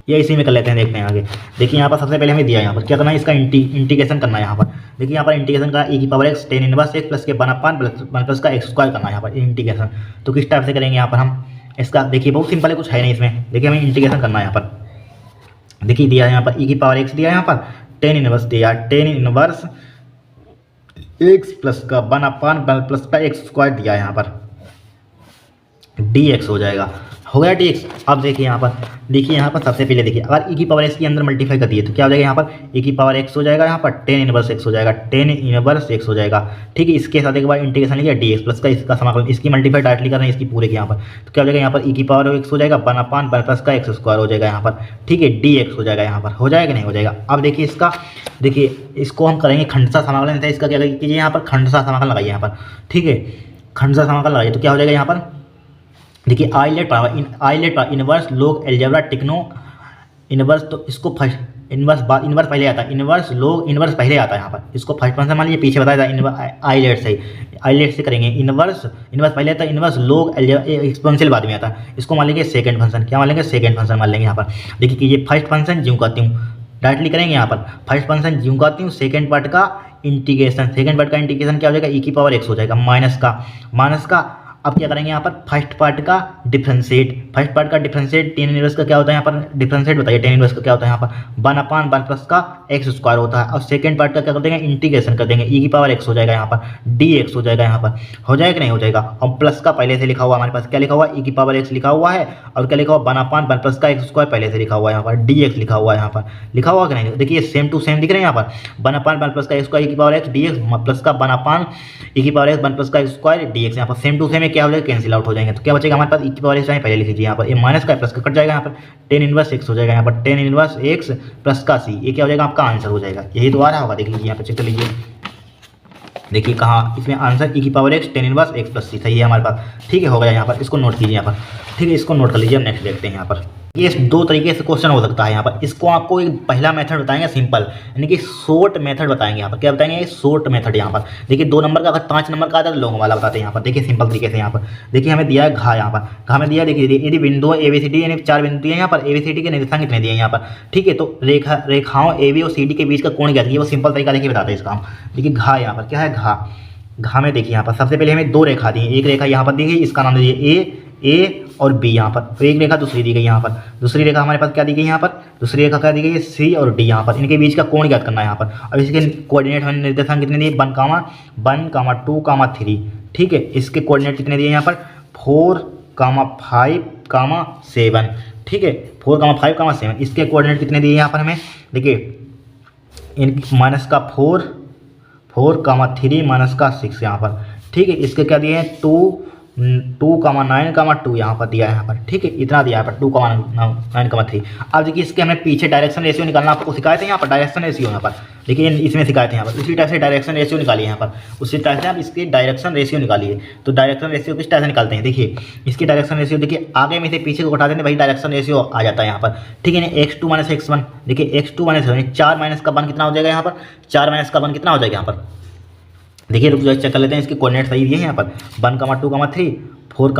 या इसी में कर लेते हैं, देखते हैं आगे। देखिए यहाँ पर सबसे पहले हमें दिया यहाँ पर क्या करना है, इसका इंटीग्रेशन करना है यहाँ पर। देखिए यहाँ पर इंटीग्रेशन का e की power x tan inverse x plus के 1 प्लस का x स्क्वायर करना है यहाँ पर इंटीग्रेशन। तो किस टाइप से करेंगे यहाँ पर हम इसका, देखिए बहुत सिंपल है, कुछ है नहीं इसमें। देखिए हमें इंटीग्रेशन करना है यहाँ पर, देखिए दिया है यहाँ पर e की पावर x दिया है यहाँ पर, tan इनवर्स दिया, tan इनवर्स x प्लस का 1 प्लस का x स्क्वायर दिया है यहाँ पर, dx हो जाएगा, हो गया dx। अब देखिए यहाँ पर, देखिए यहाँ पर सबसे पहले देखिए अगर e की पावर x के अंदर मल्टीप्लाई कर दिए तो क्या हो जाएगा यहाँ पर e की पावर x हो जाएगा, यहाँ पर tan इनवर्स x हो जाएगा, tan इनवर्स x हो जाएगा। ठीक है, इसके साथ एक बार इंटीग्रेशन लिया dx प्लस का इसका समाकलन, इसकी मल्टीप्लाई डायरेक्टली कर रहे हैं इसकी पूरे के यहाँ पर, तो क्या हो जाएगा यहाँ पर e की पावर x हो जाएगा 1 प्लस का x स्क्वायर हो जाएगा यहाँ पर। ठीक है, dx हो जाएगा यहाँ पर, हो जाएगा नहीं हो जाएगा। अब देखिए इसका, देखिए इसको हम करेंगे खंडसा समाकलन, इसका क्या कीजिए यहाँ पर खंडसा समाकलन लगाइए यहाँ पर। ठीक है, खंडसा समाकलन लगाइए तो क्या हो जाएगा यहाँ पर, देखिए आइलेट पावर इनवर्स लोग एल्जेब्रा टिक्नो इनवर्स, तो इसको फर्स्ट इनवर्स पहले आता है, इनवर्स लोग इनवर्स पहले आता है यहाँ पर, इसको फर्स्ट पर्सन मान लीजिए, पीछे बताया था आइलेट से करेंगे, इनवर्स पहले आता है, इनवर्स लोग एक्सपोनेंशियल बाद में आता है, इसको मान लेंगे सेकंड फंक्शन, क्या मान लेंगे सेकंड फंक्शन मान लेंगे यहाँ पर। देखिए कीजिए फर्स्ट फंक्शन ज्यों करती हूँ, डायरेक्टली करेंगे यहाँ पर, फर्स्ट फंक्शन ज्यों करती हूँ, सेकंड पार्ट का इंटीग्रेशन क्या हो जाएगा e की पावर x हो जाएगा माइनस का अब क्या करेंगे यहाँ पर फर्स्ट पार्ट का डिफरेंशिएट, फर्स्ट पार्ट का डिफरेंशिएट टेन इनवर्स का क्या होता है यहाँ पर, डिफरेंशिएट बताइए टेन इनवर्स का क्या होता है यहाँ पर, 1/1 प्लस का एक्स स्क्वायर होता है। और सेकंड पार्ट का क्या कर देंगे, इंटीग्रेशन कर देंगे, ई की पावर एक्स हो जाएगा यहाँ पर, डी एक्स हो जाएगा यहाँ पर, हो जाएगा कि नहीं हो जाएगा। और प्लस का पहले से लिखा हुआ हमारे पास क्या लिखा हुआ है, ई की पावर एक्स लिखा हुआ है, और क्या लिखा हुआ 1/1 प्लस का एक्स स्क्वायर पहले से लिखा हुआ है यहाँ पर, डी एक्स लिखा हुआ है यहाँ पर, लिखा हुआ कि नहीं, देखिए सेम टू सेम दिख रहे हैं यहाँ पर, 1/1 प्लस का एक्स स्क्वायर ई की power x D x plus का 1/1 ई की पावर एक्स 1 प्लस का एक्स स्क्वायर डी एक्स, यहाँ पर सेम टू सेम में क्या हो जाएगा, कैंसिल आउट हो जाएंगे। तो क्या बचेगा हमारे पास, ई की पावर एक्स पहले लिख लीजिए यहाँ पर, ये माइनस का प्लस का कट जाएगा यहाँ पर, टेन इनवर्स एक्स हो जाएगा यहाँ पर, टेन इनवर्स एक्स प्लस का सी, ये क्या हो जाएगा आपका आंसर हो जाएगा। यही तो आ रहा होगा, देख लीजिए यहाँ पर चेक कर लीजिए, देखिए कहाँ इसमें आंसर ई की power x tan inverse x plus c सही है हमारे पास। ठीक है, हो गया यहाँ पर, इसको नोट कीजिए यहाँ पर। ठीक है, इसको नोट कर लीजिए। अब नेक्स्ट देखते हैं यहाँ पर, ये दो तरीके से क्वेश्चन हो सकता है यहाँ पर। इसको आपको एक पहला मेथड बताएंगे सिंपल, यानी कि शॉर्ट मेथड बताएंगे यहाँ पर। क्या बताएंगे, शॉर्ट मेथड यहाँ पर। देखिए 2 नंबर का अगर 5 नंबर का आता है तो लॉन्ग वाला बताते हैं यहाँ पर। देखिए सिंपल तरीके से यहाँ पर देखिए हमें दिया है घा, यहाँ पर घा में दिया है, देखिए यदि बिंदु ए बी सी डी यानी 4 बिंदु हैं यहाँ पर, ए बी सी डी के निर्देशांक कितने दिए हैं यहाँ पर। ठीक है, तो रेखाओं ए बी और सी डी के बीच का कोण क्या है, वो सिंपल तरीका देखिए बताते हैं इसका हम। देखिए घा यहाँ पर क्या है, घा में देखिए यहाँ पर सबसे पहले हमें 2 रेखा दी है। एक रेखा यहाँ पर दी गई, इसका नाम दीजिए ए और बी यहाँ पर, तो एक रेखा दूसरी दी गई यहाँ पर, दूसरी रेखा हमारे पास क्या दी गई यहाँ पर, दूसरी रेखा क्या दी गई है, सी और डी यहाँ पर। इनके बीच का कोण ज्ञात करना है यहाँ पर। अब इसके कोऑर्डिनेट हमें निर्देशांक कितने दिए, 1, 2, 3। ठीक है, इसके कोऑर्डिनेट कितने दिए यहाँ पर, 4, 5, 7। ठीक है, 4, 5, 7। इसके कोऑर्डिनेट कितने दिए यहाँ पर हमें, देखिए इन माइनस का 4, 3 माइनस का 6 यहाँ पर। ठीक है, इसके क्या दिए हैं, 2, 9, 2 यहाँ पर दिया है यहाँ पर। ठीक है, इतना दिया है यहाँ पर 2, 9, 3। अब देखिए इसके हमने पीछे डायरेक्शन रेशियो निकालना आपको सिखाए थे यहाँ पर, डायरेक्शन रेशियो यहाँ पर देखिए इसमें सिखाए थे यहाँ पर। उसी टाइप से डायरेक्शन रेशियो निकालिए यहाँ पर, उसी टाइप से आप इसकी डायरेक्शन रेशियो निकालिए। तो डायरेक्शन रेशियो किस टाइप से निकालते हैं, देखिए इसकी डायरेक्शन रेशियो देखिए आगे में से पीछे को घटा देते हैं, भाई डायरेक्शन रेशियो आ जाता है यहाँ पर। ठीक है, x2 - x1, देखिए x2 - x1 4 माइनस का 1 कितना हो जाएगा यहाँ पर, 4 माइनस का 1 कितना हो जाएगा यहाँ पर। देखिए रुक जाओ चेक कर लेते हैं, इसके कोऑर्डिनेट सही दिए हैं यहाँ पर, 1, 2, 3, 4,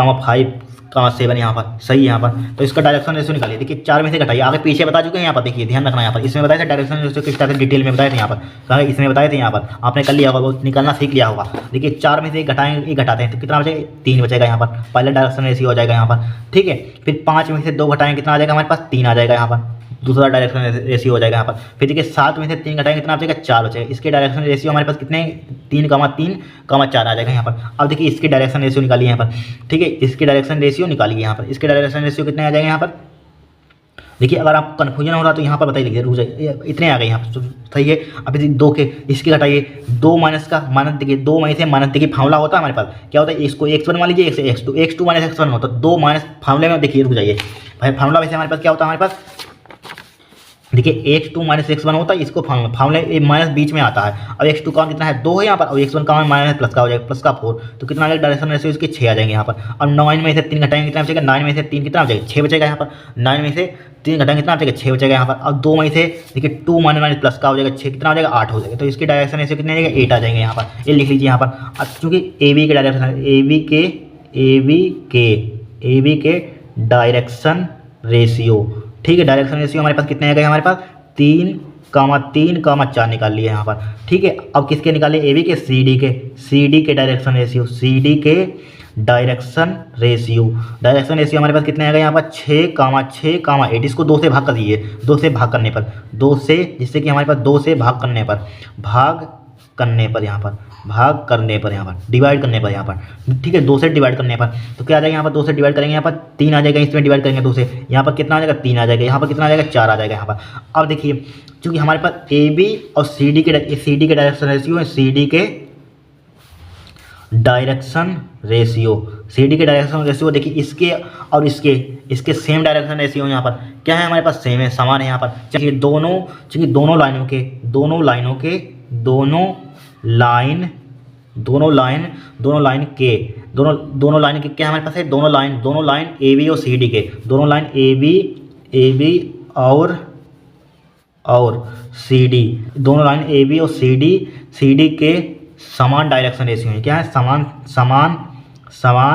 5, 7 यहाँ पर सही है यहाँ पर। तो इसका डायरेक्शन रेशियो निकालिए। देखिए 4 में से घटाइए, आगे पीछे बता चुके हैं यहाँ पर। देखिए ध्यान रखना यहाँ पर, इसमें बताया था डायरेक्शन रेशियो किस तरह से डिटेल में बताए थे यहाँ पर, इसमें बताए थे यहाँ पर, आपने कर लिया होगा, वो निकालना सीख लिया होगा। देखिए 4 में से घटाते हैं तो कितना बचेगा, 3 बचेगा यहाँ पर, पहले डायरेक्शन रेशियो हो जाएगा यहाँ पर। ठीक है, फिर 5 में से 2 घटाएंगे कितना आ जाएगा हमारे पास, 3 आ जाएगा यहाँ पर, दूसरा डायरेक्शन रेशियो हो जाएगा यहाँ पर। फिर देखिए 7 में से 3 घटाएंगे कितना बचेगा, 4 बचेगा। इसके डायरेक्शन रेशियो हमारे पास कितने, 3, 4 आ जाएगा यहाँ पर। अब देखिए इसके डायरेक्शन रेशियो निकालिए यहाँ पर। ठीक है, इसके डायरेक्शन रेशियो निकालिए यहाँ पर, इसके डायरेक्शन रेशियो कितने आ जाएंगे यहाँ पर। देखिए अगर आपको कन्फ्यूजन हो रहा तो यहाँ पर बताइए, लिखिए रुक जाइए, इतने आ गए यहाँ पर सही है। अब 2 के इसके घटाइए, 2 माइनस का माइनस, देखिए 2 में से माइनस, देखिए फार्मूला होता है हमारे पास, क्या होता है, इसको x1 मान लीजिए, x2 माइनस x1 होता है, 2 माइनस फार्मूले में देखिए रुक जाइए भाई, फार्मूला वैसे हमारे पास क्या होता है, हमारे पास देखिए x2 - x1 होता है, इसको फार्मूले माइनस बीच में आता है। अब x2 का कितना है, 2 है यहाँ पर, और x1 का माइनस प्लस का हो जाएगा, प्लस का 4, तो कितना आ जाएगा डायरेक्शन रेशियो इसके 6 आ जाएंगे यहाँ पर। अब 9 में से 3 घटाएंगे कितना बचेगा, 9 में से 3 कितना बचेगा, 6 बचेगा यहाँ पर। 9 में से 3 घटाएंगे कितना बचेगा, 6 बचेगा यहाँ पर। अब 2 में से देखिए 2 माइनस प्लस का हो जाएगा 6, कितना हो जाएगा, 8 हो जाएगा। तो इसकी डायरेक्शन रेशियो कितने आ जाएगा, 8 आ जाएंगे यहाँ पर, ये लिख लीजिए यहाँ पर। अब चूँकि ए बी के डायरेक्शन रेशियो, ठीक है, डायरेक्शन रेशियो हमारे पास कितने आ गए, हमारे पास 3, 4 निकाल लिए यहाँ पर। ठीक है, अब किसके निकाले, ए बी के, सी डी के डायरेक्शन रेशियो हमारे पास कितने आ गए यहाँ पर, 6, 8। इसको 2 से भाग कर दीजिए, 2 से भाग करने पर, 2 से, जिससे कि हमारे पास 2 से भाग करने पर यहाँ पर डिवाइड करने पर यहाँ पर। ठीक है, 2 से डिवाइड करने पर तो क्या आ जाएगा यहाँ पर, 2 से डिवाइड करेंगे यहाँ पर 3 आ जाएगा, इसमें डिवाइड करेंगे 2 से, यहाँ पर कितना आ जाएगा, 3 आ जाएगा, यहाँ पर कितना आ जाएगा, 4 आ जाएगा यहाँ पर। अब देखिए चूँकि हमारे पास ए बी और सी डी के डायरेक्शन रेशियो है, सी डी के डायरेक्शन रेशियो देखिए इसके और इसके सेम डायरेक्शन रेशियो यहाँ पर क्या है, हमारे पास सेम है, समान है यहाँ पर। चलिए चूँकि दोनों लाइन के क्या हमारे पास है, दोनों लाइन ए बी और सी डी के, दोनों लाइन ए बी और सी डी, दोनों लाइन ए बी और सी डी के समान डायरेक्शन रेशियो है। क्या है, समान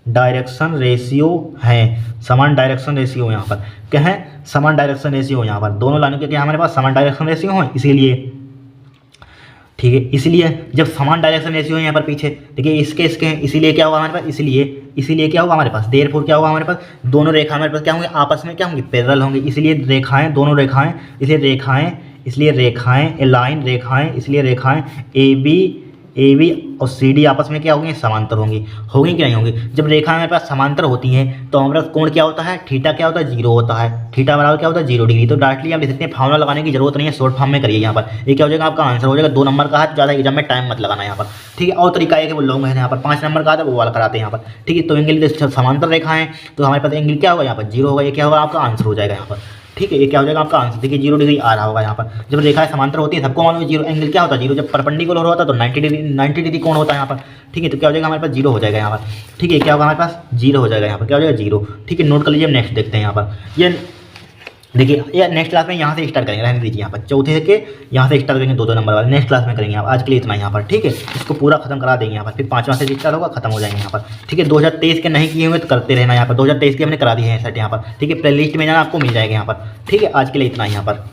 डायरेक्शन रेशियो है, समान डायरेक्शन रेशियो यहाँ पर क्या है, समान डायरेक्शन रेशियो यहाँ पर। दोनों लाइनों के क्या हमारे पास समान डायरेक्शन रेशियो है, इसीलिए ठीक है। इसलिए जब समान डायरेक्शन रेशियो है यहाँ पर पीछे, देखिए इसके हैं, इसीलिए क्या होगा हमारे पास, इसीलिए क्या होगा हमारे पास, देयरफॉर क्या होगा हमारे पास, दोनों रेखा हमारे पास क्या होंगे, आपस में क्या होंगे, पैरेलल होंगे। इसलिए रेखाएं, दोनों रेखाएं, इसलिए रेखाएं, इसलिए रेखाएं ए बी और सी डी आपस में क्या होंगी, समांतर होंगी कि नहीं होंगी। जब रेखा हमारे पास समांतर होती हैं तो हमारे पास कोण क्या होता है, थीटा क्या होता है, 0 होता है। थीटा बराबर क्या होता है, 0 डिग्री। तो डायरेक्टली आप लिख सकते हैं, फार्मूला लगाने की जरूरत नहीं है, शॉर्ट फॉर्म में करिए यहाँ पर। ये क्या हो जाएगा, आपका आंसर हो जाएगा। 2 नंबर का है, ज़्यादा एग्जाम में टाइम मत लगाना यहाँ पर, ठीक है। और तरीका है कि वो लोग हैं यहाँ पर 5 नंबर का आता है, वो वाला कराते हैं यहाँ पर, ठीक है। तो एंगल समांतर रेखा है तो हमारे पास एंगल क्या होगा, यहाँ पर 0 होगा। ये क्या होगा, आपका आंसर हो जाएगा यहाँ पर, ठीक है। ये क्या हो जाएगा आपका आंसर, देखिए 0 डिग्री आ रहा होगा यहाँ पर। जब रेखाएं समांतर होती है, सबको मालूम है 0 एंगल क्या होता है, 0 जब परपेंडिकुलर होता है तो 90 डिग्री कोण होता है यहाँ पर, ठीक है। तो क्या हो जाएगा हमारे पास, 0 हो जाएगा यहाँ पर, ठीक है। क्या होगा हमारे पास, 0 हो जाएगा यहाँ पर, क्या हो जाएगा 0, ठीक है। नोट कर लीजिए। नेक्स्ट देखते हैं यहाँ पर, ये देखिए ये नेक्स्ट क्लास में यहाँ से स्टार्ट करेंगे, रहने दीजिए यहाँ पर, चौथे के यहाँ से स्टार्ट करेंगे, 2 नंबर वाले नेक्स्ट क्लास में करेंगे। आज के लिए इतना यहाँ पर, ठीक है। इसको पूरा खत्म करा देंगे यहाँ पर, फिर 5वां से स्टार्ट होगा, खत्म हो जाएंगे यहाँ पर, ठीक है। 2023 के नहीं किए हुए तो करते रहना यहाँ पर, 2023 के हमने करा दिए हैं सेट यहाँ पर, ठीक है। प्ले लिस्ट में जाना, आपको मिल जाएगा यहाँ पर, ठीक है। आज के लिए इतना यहाँ पर।